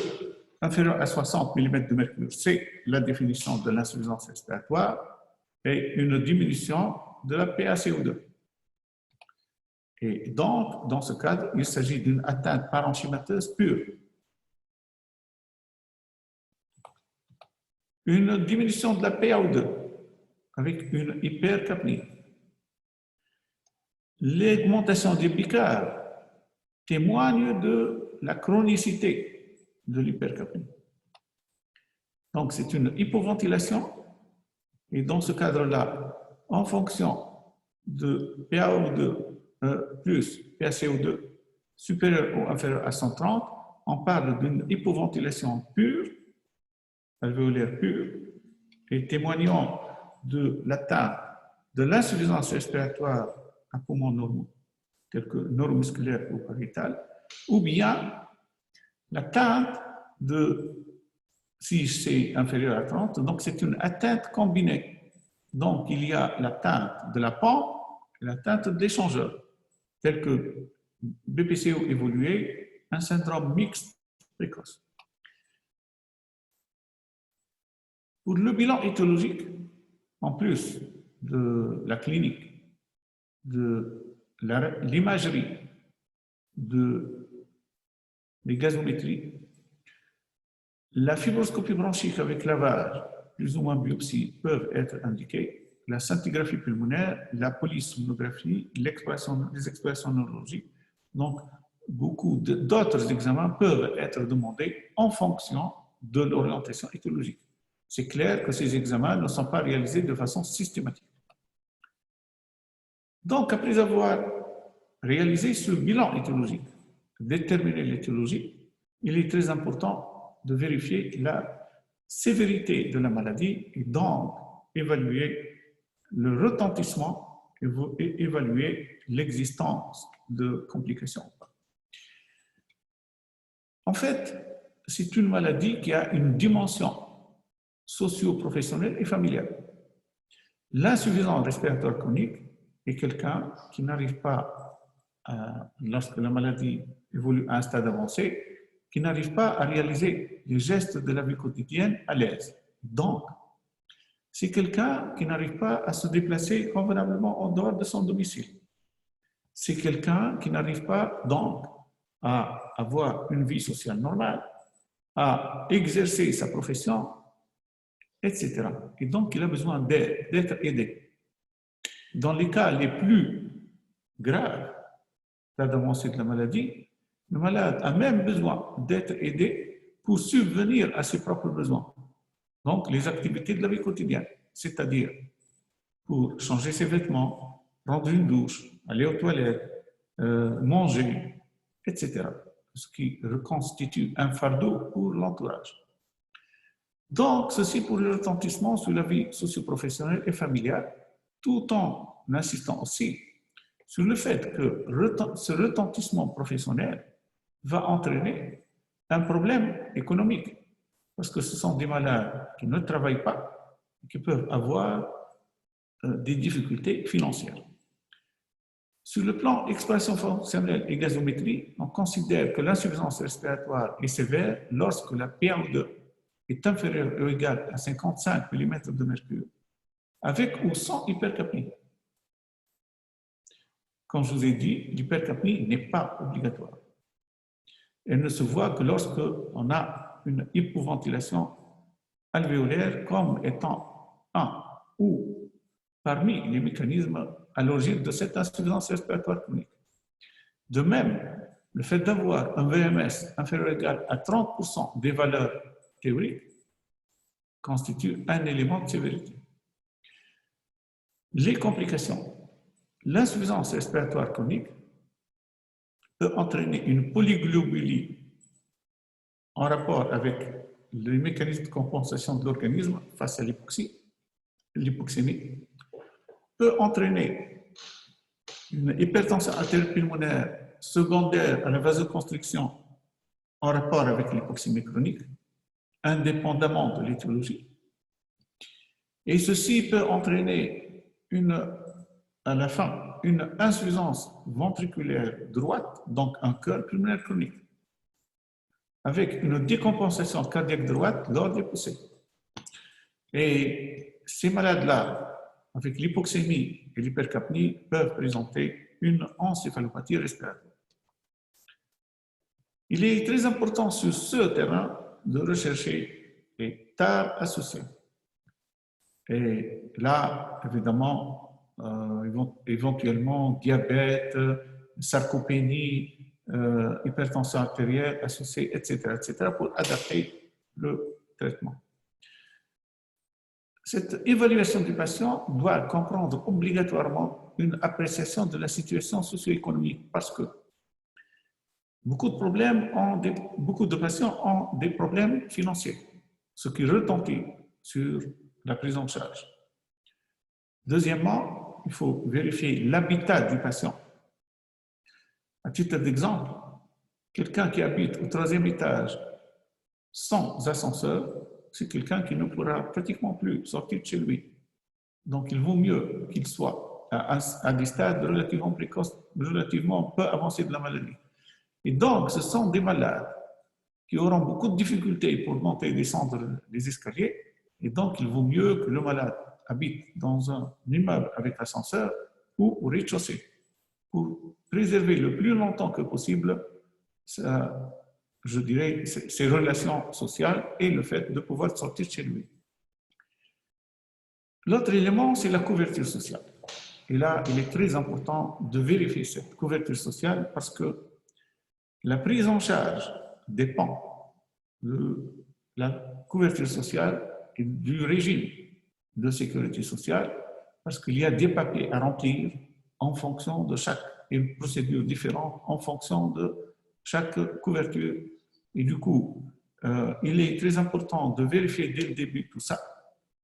inférieur à 60 mm de mercure, c'est la définition de l'insuffisance respiratoire et une diminution de la PaCO2. Et donc, dans ce cadre, il s'agit d'une atteinte parenchymateuse pure. Une diminution de la PaO2 avec une hypercapnie. L'augmentation des bicards témoigne de la chronicité de l'hypercapnie. Donc, c'est une hypoventilation. Et dans ce cadre-là, en fonction de PaO2 plus PaCO2 supérieur ou inférieur à 130, on parle d'une hypoventilation pure, alvéolaire pure, et témoignant de l'atteinte de l'insuffisance respiratoire à poumons normaux, tels que neuromusculaire ou pariétal, ou bien l'atteinte de, si c'est inférieur à 30, donc c'est une atteinte combinée. Donc il y a l'atteinte de la pompe et l'atteinte de l'échangeur, tel que BPCO évolué, un syndrome mixte précoce. Pour le bilan étiologique, en plus de la clinique, de l'imagerie, de les gazométries, la fibroscopie bronchique avec lavage, plus ou moins biopsie, peuvent être indiquées, la scintigraphie pulmonaire, la polysomnographie, les explorations neurologiques. Donc, beaucoup d'autres examens peuvent être demandés en fonction de l'orientation éthologique. C'est clair que ces examens ne sont pas réalisés de façon systématique. Donc, après avoir réalisé ce bilan éthologique, déterminer l'éthologie, il est très important de vérifier la sévérité de la maladie et donc évaluer le retentissement et évaluer l'existence de complications. En fait, c'est une maladie qui a une dimension socio-professionnelle et familiale. L'insuffisance respiratoire chronique est quelqu'un qui n'arrive pas, lorsque la maladie évolue à un stade avancé, qui n'arrive pas à réaliser les gestes de la vie quotidienne à l'aise. Donc, c'est quelqu'un qui n'arrive pas à se déplacer convenablement en dehors de son domicile. C'est quelqu'un qui n'arrive pas donc à avoir une vie sociale normale, à exercer sa profession, etc. Et donc, il a besoin d'être aidé. Dans les cas les plus graves, d'avancée de la maladie, le malade a même besoin d'être aidé pour subvenir à ses propres besoins. Donc, les activités de la vie quotidienne, c'est-à-dire pour changer ses vêtements, prendre une douche, aller aux toilettes, manger, etc. Ce qui reconstitue un fardeau pour l'entourage. Donc, ceci pour le retentissement sur la vie socio-professionnelle et familiale, tout en insistant aussi sur le fait que ce retentissement professionnel va entraîner un problème économique, parce que ce sont des malades qui ne travaillent pas et qui peuvent avoir des difficultés financières. Sur le plan expression fonctionnelle et gazométrie, on considère que l'insuffisance respiratoire est sévère lorsque la PaO2 est inférieure ou égale à 55 mm de mercure, avec ou sans hypercapnie. Comme je vous ai dit, l'hypercapnie n'est pas obligatoire. Elle ne se voit que lorsque on a une hypoventilation alvéolaire comme étant un ou parmi les mécanismes à l'origine de cette insuffisance respiratoire chronique. De même, le fait d'avoir un VMS inférieur ou égal à 30% des valeurs théoriques constitue un élément de sévérité. Les complications. L'insuffisance respiratoire chronique peut entraîner une polyglobulie en rapport avec les mécanismes de compensation de l'organisme face à l'hypoxémie, peut entraîner une hypertension artério-pulmonaire secondaire à la vasoconstriction en rapport avec l'hypoxémie chronique, indépendamment de l'étiologie. Et ceci peut entraîner à la fin une insuffisance ventriculaire droite, donc un cœur pulmonaire chronique, avec une décompensation cardiaque droite lors des poussées. Et ces malades-là, avec l'hypoxémie et l'hypercapnie, peuvent présenter une encéphalopathie respiratoire. Il est très important sur ce terrain de rechercher les tares associées. Et là, évidemment, éventuellement diabète, sarcopénie, hypertension artérielle associée, etc., pour adapter le traitement. Cette évaluation du patient doit comprendre obligatoirement une appréciation de la situation socio-économique parce que beaucoup de patients ont des problèmes financiers, ce qui retentit sur la prise en charge. Deuxièmement, il faut vérifier l'habitat du patient. À titre d'exemple, quelqu'un qui habite au 3e étage sans ascenseur, c'est quelqu'un qui ne pourra pratiquement plus sortir de chez lui. Donc, il vaut mieux qu'il soit à des stades relativement précoces, relativement peu avancés de la maladie. Et donc, ce sont des malades qui auront beaucoup de difficultés pour monter et descendre les escaliers. Et donc, il vaut mieux que le malade habite dans un immeuble avec ascenseur ou au rez-de-chaussée pour préserver le plus longtemps que possible, je dirais, ses relations sociales et le fait de pouvoir sortir de chez lui. L'autre élément, c'est la couverture sociale. Et là, il est très important de vérifier cette couverture sociale parce que la prise en charge dépend de la couverture sociale et du régime de sécurité sociale parce qu'il y a des papiers à remplir en fonction de chaque une procédure différente en fonction de chaque couverture. Et du coup, il est très important de vérifier dès le début tout ça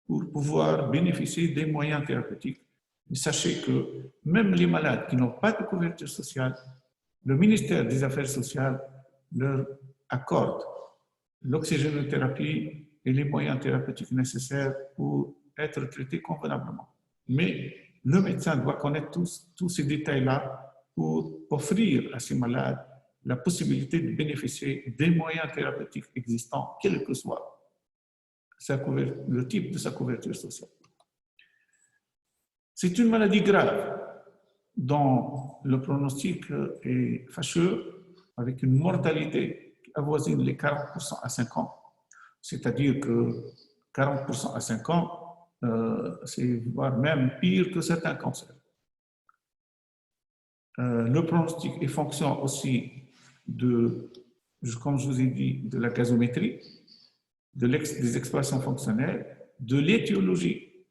pour pouvoir bénéficier des moyens thérapeutiques. Et sachez que même les malades qui n'ont pas de couverture sociale, le ministère des Affaires sociales leur accorde l'oxygénothérapie et les moyens thérapeutiques nécessaires pour être traités convenablement. Mais le médecin doit connaître tous ces détails-là pour offrir à ces malades la possibilité de bénéficier des moyens thérapeutiques existants, quel que soit le type de sa couverture sociale. C'est une maladie grave dont le pronostic est fâcheux, avec une mortalité qui avoisine les 40% à 5 ans. C'est-à-dire que 40% à 5 ans, c'est voire même pire que certains cancers. Le pronostic est fonction aussi de, comme je vous ai dit, de la gazométrie, des expressions fonctionnelles, de l'étiologie,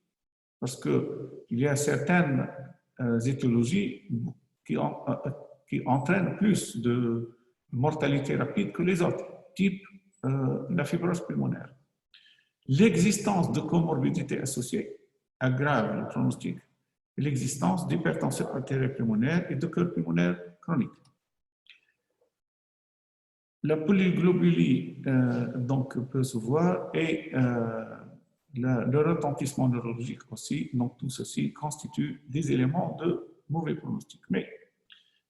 parce qu'il y a certaines étiologies qui entraînent plus de mortalité rapide que les autres, type la fibrose pulmonaire. L'existence de comorbidités associées aggrave le pronostic et l'existence d'hypertension artérielle pulmonaire et de cœur pulmonaire chronique. La polyglobulie donc peut se voir et le retentissement neurologique aussi, donc tout ceci constitue des éléments de mauvais pronostic. Mais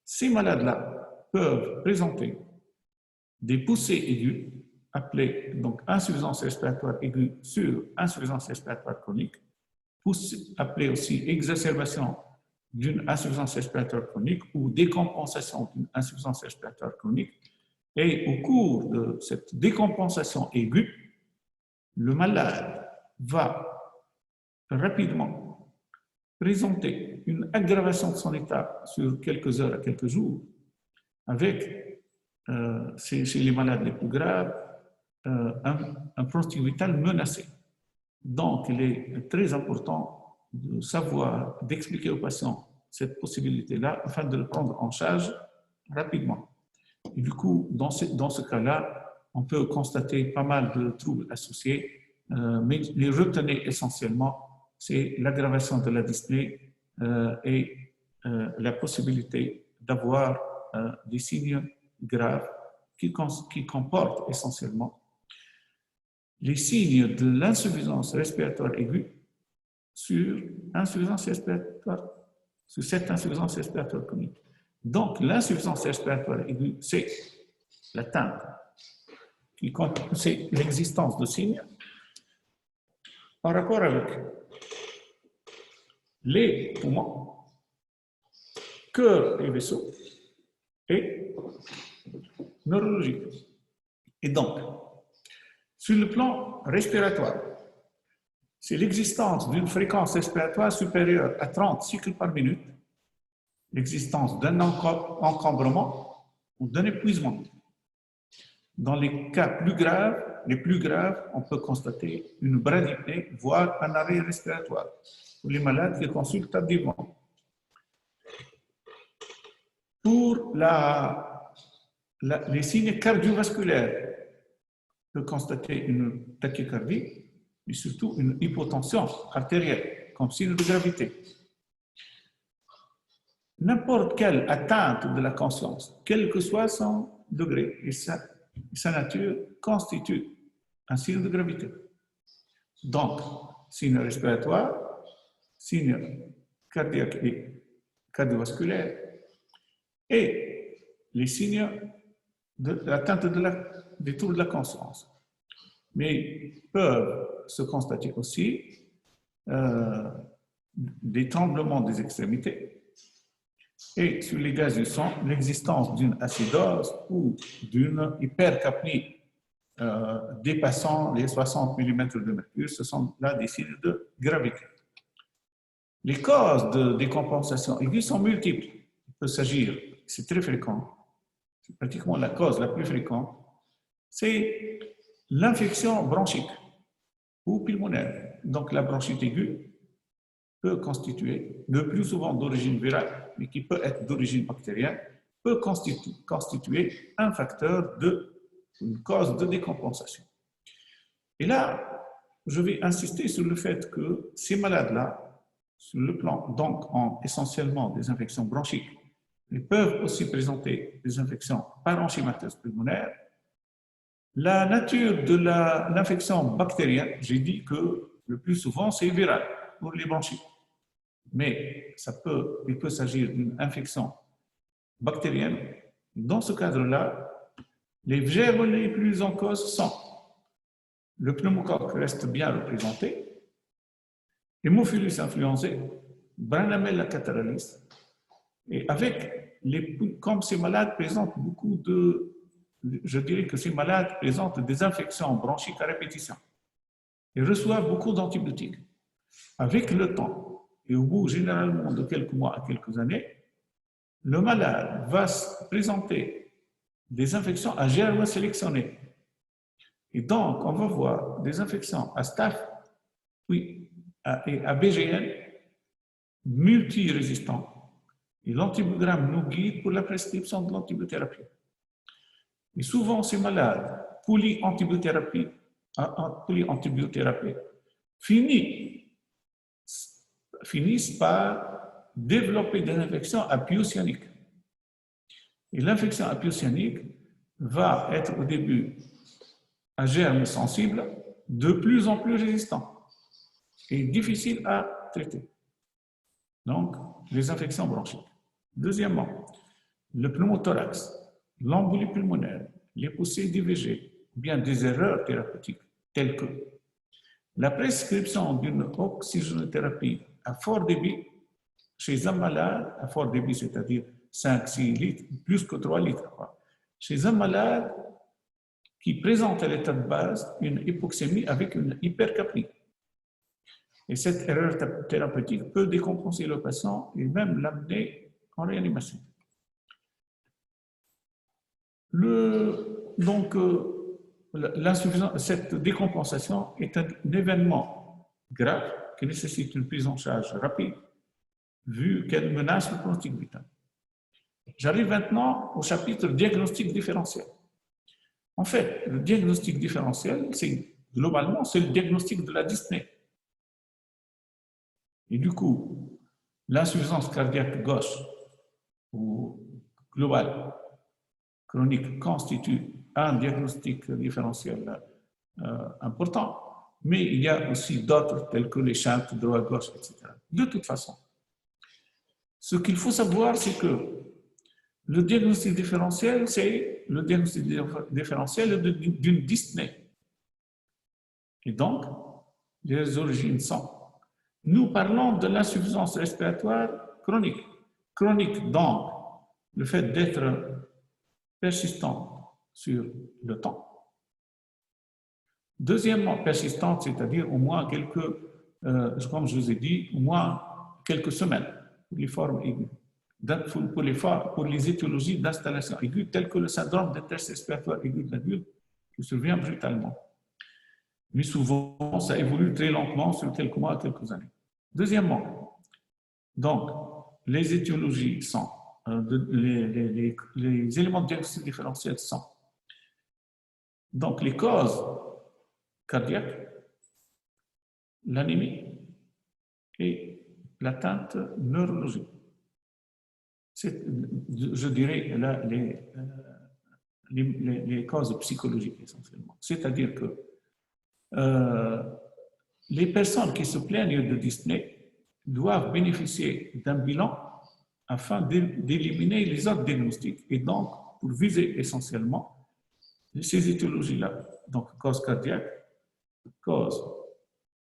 ces malades-là peuvent présenter des poussées aiguës appelées donc insuffisance respiratoire aiguë sur insuffisance respiratoire chronique, appelée aussi exacerbation d'une insuffisance respiratoire chronique ou décompensation d'une insuffisance respiratoire chronique. Et au cours de cette décompensation aiguë, le malade va rapidement présenter une aggravation de son état sur quelques heures à quelques jours, avec, chez les malades les plus graves, un pronostic vital menacé. Donc, il est très important de savoir, d'expliquer aux patients cette possibilité-là afin de le prendre en charge rapidement. Et du coup, dans ce cas-là, on peut constater pas mal de troubles associés, mais les retenez essentiellement, c'est l'aggravation de la dyspnée et la possibilité d'avoir des signes graves qui comportent essentiellement les signes de l'insuffisance respiratoire aiguë sur cette insuffisance respiratoire chronique. Donc, l'insuffisance respiratoire aiguë, c'est l'atteinte, c'est l'existence de signes en rapport avec les poumons, cœur et vaisseaux, et neurologique. Et donc, sur le plan respiratoire, c'est l'existence d'une fréquence respiratoire supérieure à 30 cycles par minute, l'existence d'un encombrement ou d'un épuisement. Dans les cas les plus graves, on peut constater une bradypnée, voire un arrêt respiratoire pour les malades qui consultent tardivement. Pour les signes cardiovasculaires, on peut constater une tachycardie et surtout une hypotension artérielle comme signe de gravité. N'importe quelle atteinte de la conscience, quel que soit son degré et sa nature, constitue un signe de gravité. Donc, signe respiratoire, signe cardiaque et cardiovasculaire, et les signes de l'atteinte des troubles de la conscience. Mais peuvent se constater aussi des tremblements des extrémités, et sur les gaz du sang, l'existence d'une acidose ou d'une hypercapnie dépassant les 60 mm de mercure, ce sont là des signes de gravité. Les causes de décompensation aiguë sont multiples. Il peut s'agir, c'est très fréquent, c'est pratiquement la cause la plus fréquente, c'est l'infection bronchique ou pulmonaire. Donc la bronchite aiguë peut constituer, le plus souvent d'origine virale, mais qui peut être d'origine bactérienne, peut constituer un facteur une cause de décompensation. Et là, je vais insister sur le fait que ces malades-là, sur le plan, donc, ont essentiellement des infections bronchiques, ils peuvent aussi présenter des infections parenchymateuses pulmonaires. La nature de l'infection bactérienne, j'ai dit que le plus souvent, c'est viral pour les bronchites. Mais il peut s'agir d'une infection bactérienne. Dans ce cadre-là, les germes les plus en cause sont le pneumocoque reste bien représenté, Haemophilus influenzae, Branamella catarrhalis, et comme ces malades présentent je dirais que ces malades présentent des infections bronchiques à répétition. Ils reçoivent beaucoup d'antibiotiques. Avec le temps, et au bout généralement de quelques mois à quelques années, le malade va présenter des infections à germes sélectionnés. Et donc, on va voir des infections à staph, puis à BGN, multirésistants. Et l'antibiogramme nous guide pour la prescription de l'antibiothérapie. Et souvent, ces malades, polyantibiothérapie, finissent par développer des infections apiocyaniques. Et l'infection apiocyanique va être au début à germes sensibles, de plus en plus résistants et difficiles à traiter. Donc, les infections bronchiques. Deuxièmement, le pneumothorax, l'embolie pulmonaire, les poussées d'IVG, ou bien des erreurs thérapeutiques telles que la prescription d'une oxygénothérapie à fort débit chez un malade, à fort débit, c'est-à-dire 5-6 litres, plus que 3 litres, chez un malade qui présente à l'état de base une hypoxémie avec une hypercapnie. Et cette erreur thérapeutique peut décompenser le patient et même l'amener en réanimation. Cette décompensation est un événement grave qui nécessite une prise en charge rapide, vu qu'elle menace le pronostic vital. J'arrive maintenant au chapitre diagnostic différentiel. En fait, le diagnostic différentiel, globalement, c'est le diagnostic de la dyspnée. Et du coup, l'insuffisance cardiaque gauche ou globale chronique constitue un diagnostic différentiel important, mais il y a aussi d'autres tels que les shunts droite-gauche, etc. De toute façon, ce qu'il faut savoir, c'est que le diagnostic différentiel, c'est le diagnostic différentiel d'une dyspnée. Et donc, les origines sont. Nous parlons de l'insuffisance respiratoire chronique. Chronique, donc, le fait d'être persistant sur le temps. Deuxièmement, persistante, c'est-à-dire au moins comme je vous ai dit, au moins quelques semaines pour les formes aiguës. Pour les étiologies d'installation aiguë, telles que le syndrome de détresse respiratoire aiguë de l'adulte, qui survient brutalement. Mais souvent, ça évolue très lentement sur quelques mois à quelques années. Deuxièmement, donc, les étiologies sont, les éléments de diagnostic différentiel sont, donc les causes cardiaques, l'anémie et l'atteinte neurologique. Je dirais là, les causes psychologiques essentiellement. C'est-à-dire que les personnes qui se plaignent de dyspnée doivent bénéficier d'un bilan afin d'éliminer les autres diagnostics et donc pour viser essentiellement ces étiologies-là. Donc, cause cardiaque, cause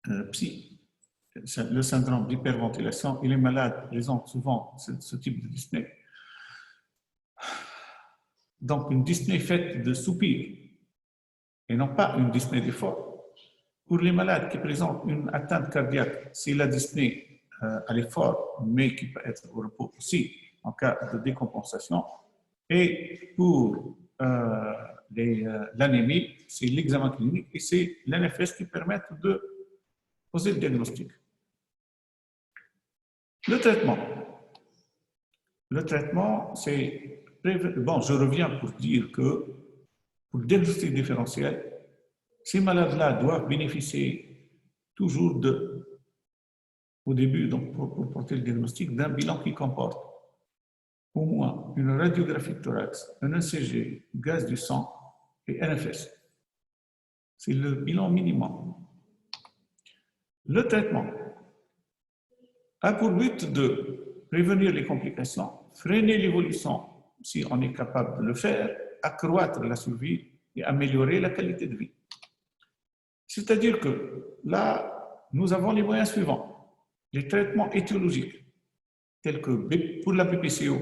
le syndrome d'hyperventilation et les malades présentent souvent ce type de dyspnée. Donc, une dyspnée faite de soupirs et non pas une dyspnée d'effort. Pour les malades qui présentent une atteinte cardiaque, c'est la dyspnée à l'effort, mais qui peut être au repos aussi en cas de décompensation. Et pour l'anémie, c'est l'examen clinique et c'est l'NFS qui permettent de poser le diagnostic. Le traitement. Le traitement, c'est... Bon, je reviens pour dire que pour le diagnostic différentiel, ces malades-là doivent bénéficier toujours au début, donc pour porter le diagnostic, d'un bilan qui comporte au moins une radiographie de thorax, un ECG, gaz du sang et NFS. C'est le bilan minimum. Le traitement a pour but de prévenir les complications, freiner l'évolution si on est capable de le faire, accroître la survie et améliorer la qualité de vie. C'est-à-dire que là, nous avons les moyens suivants. Les traitements étiologiques, tels que pour la BPCO,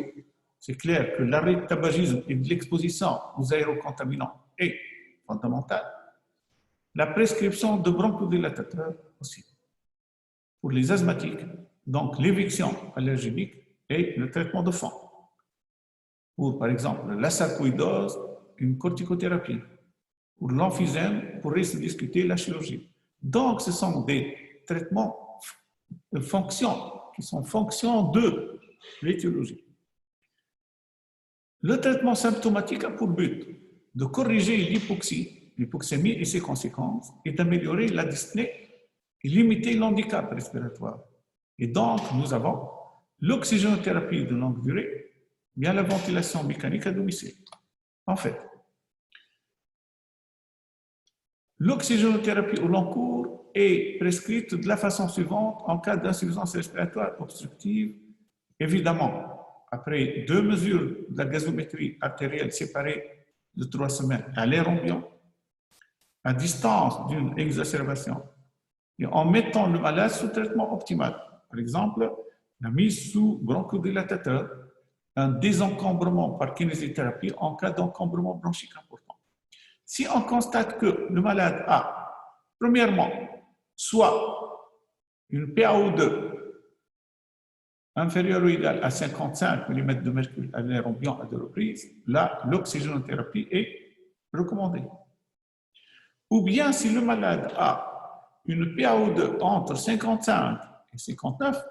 c'est clair que l'arrêt de tabagisme et de l'exposition aux aérocontaminants est fondamental. La prescription de bronchodilatateurs aussi. Pour les asthmatiques, donc l'éviction allergénique et le traitement de fond. Pour, par exemple, la sarcoïdose, une corticothérapie. Pour l'emphysème, on pourrait se discuter la chirurgie. Donc, ce sont des traitements de fonction, qui sont fonction de l'étiologie. Le traitement symptomatique a pour but de corriger l'hypoxémie et ses conséquences, et d'améliorer la dyspnée et limiter l'handicap respiratoire. Et donc, nous avons l'oxygénothérapie de longue durée, bien la ventilation mécanique à domicile. En fait, l'oxygénothérapie au long cours est prescrite de la façon suivante en cas d'insuffisance respiratoire obstructive. Évidemment, après 2 mesures de la gazométrie artérielle séparées de 3 semaines à l'air ambiant, à distance d'une exacerbation, et en mettant le malade sous traitement optimal. Par exemple, la mise sous bronchodilatateur, un désencombrement par kinésithérapie en cas d'encombrement bronchique important. Si on constate que le malade a, premièrement, soit une PaO2 inférieure ou égale à 55 mm de mercure à l'air ambiant à 2 reprises, là, l'oxygénothérapie est recommandée. Ou bien si le malade a une PaO2 entre 55 et 59,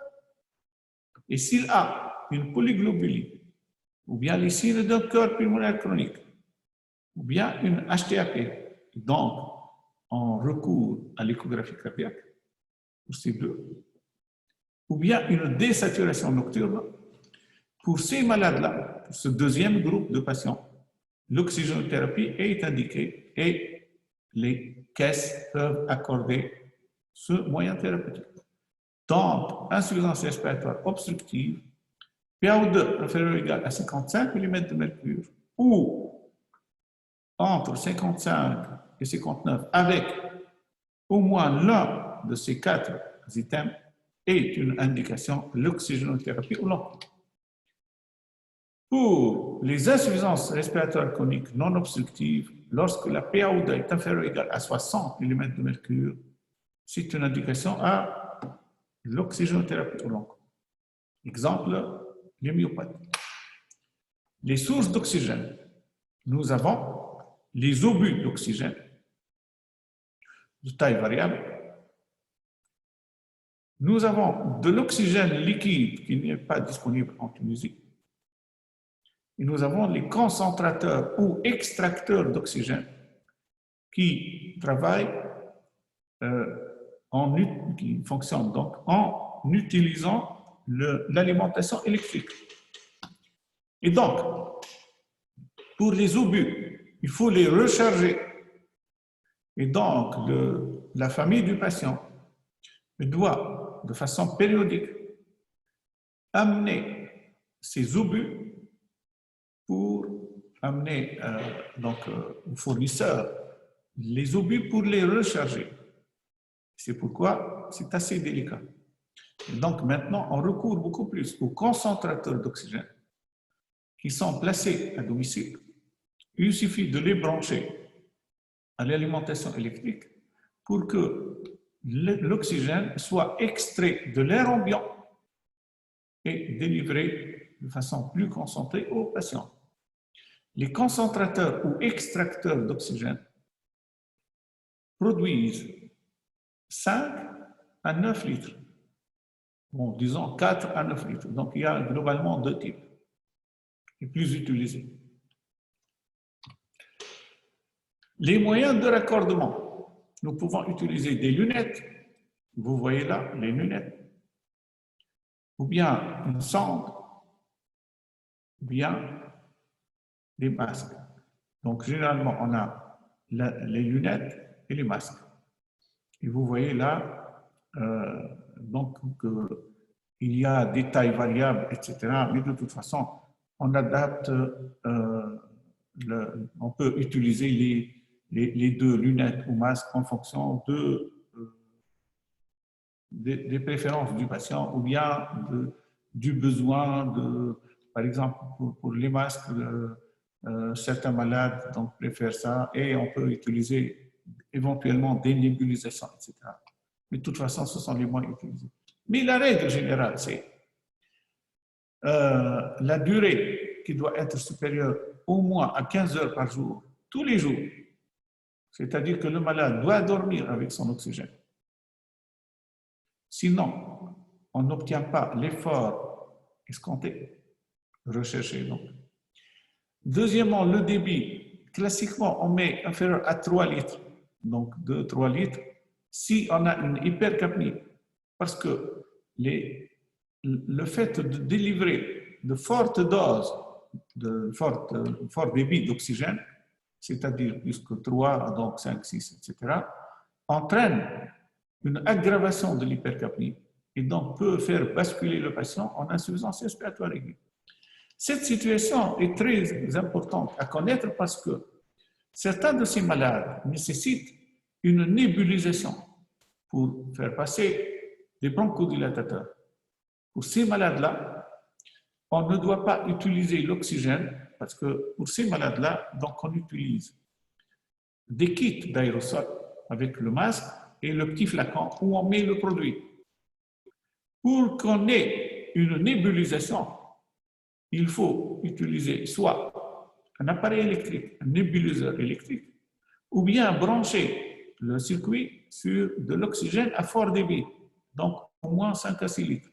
et s'il a une polyglobulie, ou bien les signes d'un cœur pulmonaire chronique, ou bien une HTAP, donc en recours à l'échographie cardiaque, pour ces deux, ou bien une désaturation nocturne, pour ces malades-là, pour ce deuxième groupe de patients, l'oxygénothérapie est indiquée et les caisses peuvent accorder ce moyen thérapeutique. Donc, insuffisance respiratoire obstructive, PaO2 inférieur ou égal à 55 mm de mercure, ou entre 55 et 59 avec au moins l'un de ces 4 items est une indication de l'oxygénothérapie au long cours. Pour les insuffisances respiratoires chroniques non obstructives, lorsque la PaO2 est inférieure ou égale à 60 mm de mercure, c'est une indication à l'oxygénothérapie au long cours. Exemple, les myopathies. Les sources d'oxygène. Nous avons les obus d'oxygène de taille variable. Nous avons de l'oxygène liquide qui n'est pas disponible en Tunisie. Et nous avons les concentrateurs ou extracteurs d'oxygène qui travaillent, qui fonctionnent donc en utilisant l'alimentation électrique. Et donc, pour les obus, il faut les recharger. Et donc, la famille du patient doit, de façon périodique, amener ces obus pour amener au fournisseur les obus pour les recharger. C'est pourquoi c'est assez délicat. Et donc maintenant, on recourt beaucoup plus aux concentrateurs d'oxygène qui sont placés à domicile. Il suffit de les brancher à l'alimentation électrique pour que l'oxygène soit extrait de l'air ambiant et délivré de façon plus concentrée au patient. Les concentrateurs ou extracteurs d'oxygène produisent 5 à 9 litres. Bon, disons 4 à 9 litres. Donc, il y a globalement 2 types, les plus utilisés. Les moyens de raccordement. Nous pouvons utiliser des lunettes. Vous voyez là les lunettes. Ou bien une sonde. Ou bien des masques. Donc, généralement, on a les lunettes et les masques. Et vous voyez là, donc, il y a des tailles variables, etc. Mais de toute façon, on adapte, on peut utiliser les deux lunettes ou masques en fonction des préférences du patient ou bien du besoin de, par exemple, pour les masques, certains malades donc, préfèrent ça et on peut utiliser éventuellement des nébulisations, etc. Mais de toute façon, ce sont les moyens utilisés. Mais la règle générale, c'est la durée qui doit être supérieure au moins à 15 heures par jour, tous les jours. C'est-à-dire que le malade doit dormir avec son oxygène. Sinon, on n'obtient pas l'effort escompté, recherché. Donc. Deuxièmement, le débit. Classiquement, on met inférieur à 3 litres, donc 2-3 litres, si on a une hypercapnie. Parce que le fait de délivrer de fortes doses, de fort débit d'oxygène, c'est-à-dire plus que 3, donc 5, 6, etc., entraîne une aggravation de l'hypercapnie et donc peut faire basculer le patient en insuffisance respiratoire aiguë. Cette situation est très importante à connaître parce que certains de ces malades nécessitent une nébulisation pour faire passer des bronchodilatateurs. Pour ces malades-là, on ne doit pas utiliser l'oxygène parce que pour ces malades-là, donc on utilise des kits d'aérosol avec le masque et le petit flacon où on met le produit. Pour qu'on ait une nébulisation, il faut utiliser soit un appareil électrique, un nébuliseur électrique, ou bien brancher le circuit sur de l'oxygène à fort débit, donc au moins 5 à 6 litres.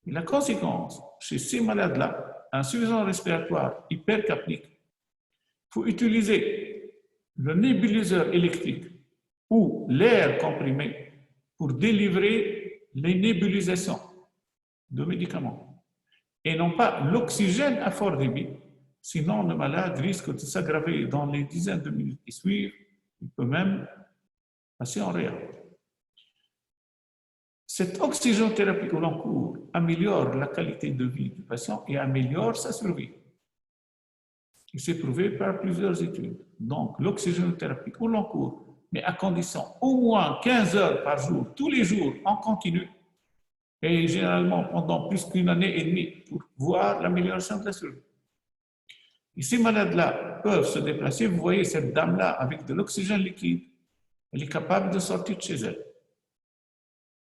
Et la conséquence, chez ces malades-là, insuffisance respiratoire hypercapnique, il faut utiliser le nébuliseur électrique ou l'air comprimé pour délivrer les nébulisations de médicaments et non pas l'oxygène à fort débit. Sinon, le malade risque de s'aggraver dans les dizaines de minutes qui suivent. Il peut même passer en réa. Cette oxygénothérapie au long cours améliore la qualité de vie du patient et améliore sa survie. Il s'est prouvé par plusieurs études. Donc, l'oxygénothérapie au long cours, mais à condition au moins 15 heures par jour, tous les jours, en continu, et généralement pendant plus qu'une année et demie, pour voir l'amélioration de la survie. Et ces malades-là peuvent se déplacer. Vous voyez cette dame-là avec de l'oxygène liquide, elle est capable de sortir de chez elle.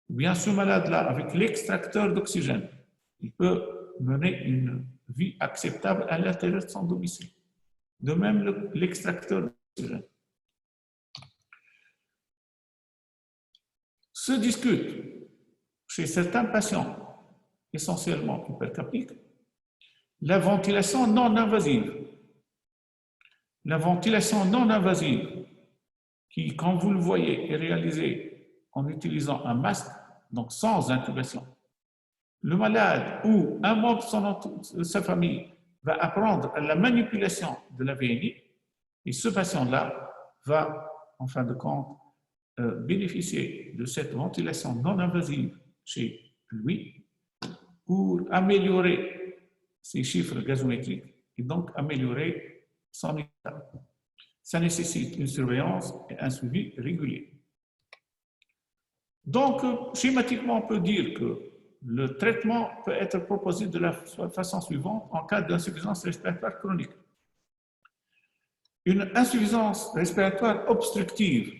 Ou bien ce malade-là, avec l'extracteur d'oxygène, il peut mener une vie acceptable à l'intérieur de son domicile. De même, l'extracteur d'oxygène. Se discute chez certains patients, essentiellement hypercapniques, la ventilation non invasive. La ventilation non invasive, qui, comme vous le voyez, est réalisée en utilisant un masque, donc sans intubation. Le malade ou un membre de sa famille va apprendre à la manipulation de la VNI et ce patient-là va, en fin de compte, bénéficier de cette ventilation non invasive chez lui pour améliorer ses chiffres gazométriques et donc améliorer son état. Ça nécessite une surveillance et un suivi régulier. Donc, schématiquement, on peut dire que le traitement peut être proposé de la façon suivante en cas d'insuffisance respiratoire chronique. Une insuffisance respiratoire obstructive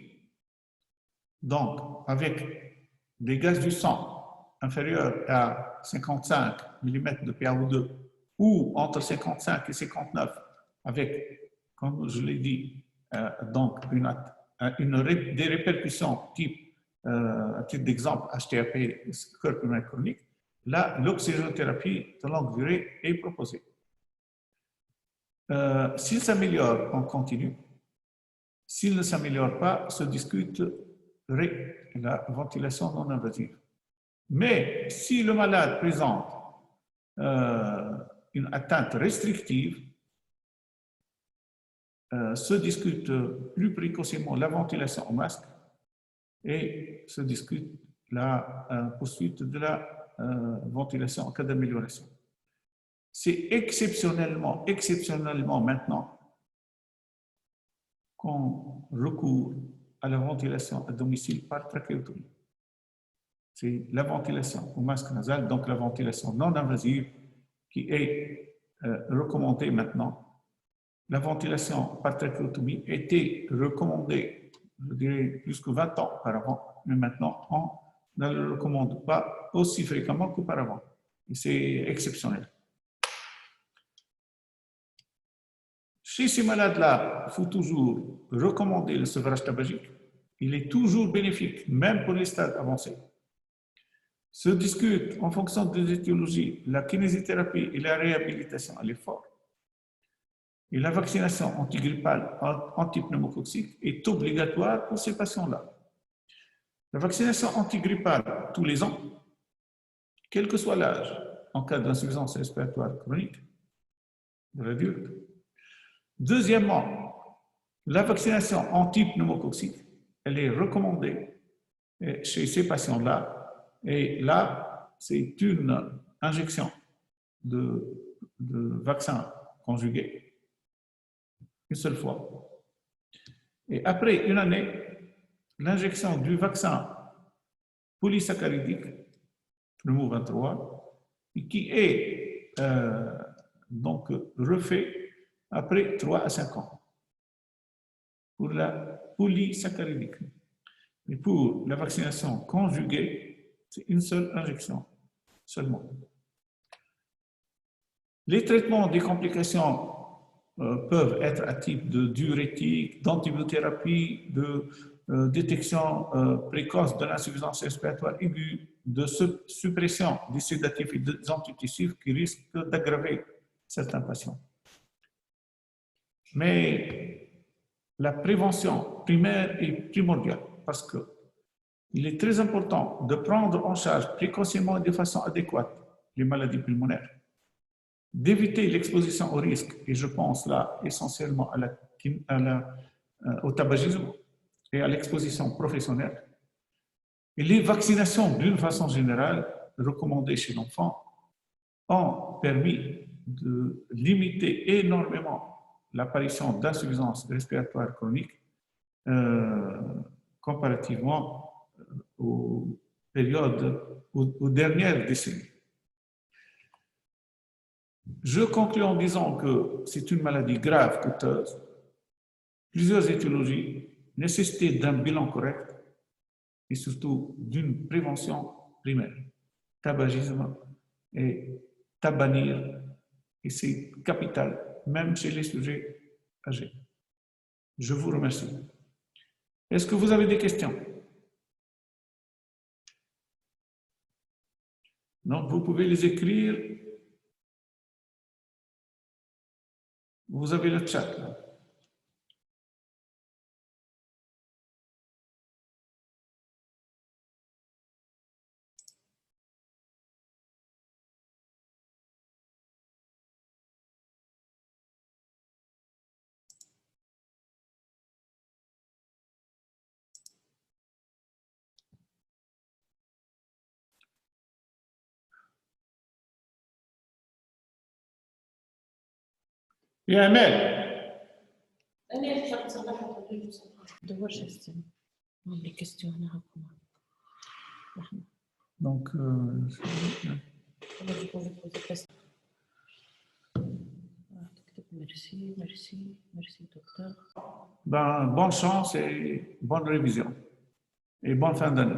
Donc, avec des gaz du sang inférieurs à 55 mm de PaO2 ou entre 55 et 59 avec, comme je l'ai dit, donc des répercussions type, à titre d'exemple, HTAP, cœur pulmonaire chronique, là, l'oxygénothérapie de longue durée est proposée. S'il s'améliore, on continue. S'il ne s'améliore pas, se discuterait la ventilation non invasive. Mais si le malade présente une atteinte restrictive, se discute plus précocement la ventilation au masque et se discute la poursuite de la ventilation en cas d'amélioration. C'est exceptionnellement maintenant qu'on recourt à la ventilation à domicile par trachéotomie. C'est la ventilation au masque nasal, donc la ventilation non invasive, qui est recommandée maintenant. La ventilation par trachéotomie était recommandée, je dirais, plus que 20 ans auparavant, mais maintenant, on ne le recommande pas aussi fréquemment qu'auparavant. Et c'est exceptionnel. Chez ces malades-là, il faut toujours recommander le sevrage tabagique. Il est toujours bénéfique, même pour les stades avancés. Se discute en fonction des étiologies la kinésithérapie et la réhabilitation à l'effort. Et la vaccination antigrippale antipneumococcique est obligatoire pour ces patients-là. La vaccination antigrippale tous les ans, quel que soit l'âge, en cas d'insuffisance respiratoire chronique, de la durée. Deuxièmement, la vaccination antipneumococcique, elle est recommandée chez ces patients-là. Et là, c'est une injection de vaccin conjugué, une seule fois. Et après une année, l'injection du vaccin polysaccharidique, Pneumo 23, qui est donc refait après 3 à 5 ans pour la polysaccharidique. Et pour la vaccination conjuguée, c'est une seule injection seulement. Les traitements des complications peuvent être à type de diurétique, d'antibiothérapie, de détection précoce de l'insuffisance respiratoire aiguë, de suppression des sédatifs et des antitussifs qui risquent d'aggraver certains patients. Mais la prévention primaire est primordiale parce qu'il est très important de prendre en charge précocement et de façon adéquate les maladies pulmonaires, d'éviter l'exposition au risque, et je pense là essentiellement au tabagisme et à l'exposition professionnelle, et les vaccinations d'une façon générale recommandées chez l'enfant ont permis de limiter énormément l'apparition d'insuffisance respiratoire chronique comparativement aux dernières décennies. Je conclus en disant que c'est une maladie grave, coûteuse, plusieurs étiologies, nécessité d'un bilan correct et surtout d'une prévention primaire. Tabagisme et tabanir, et c'est capital, même chez les sujets âgés. Je vous remercie. Est-ce que vous avez des questions? Non, vous pouvez les écrire. Vous avez le chat là. Il y a un mail. Donc, merci, docteur. Ben, bonne chance et bonne révision. et bonne fin d'année.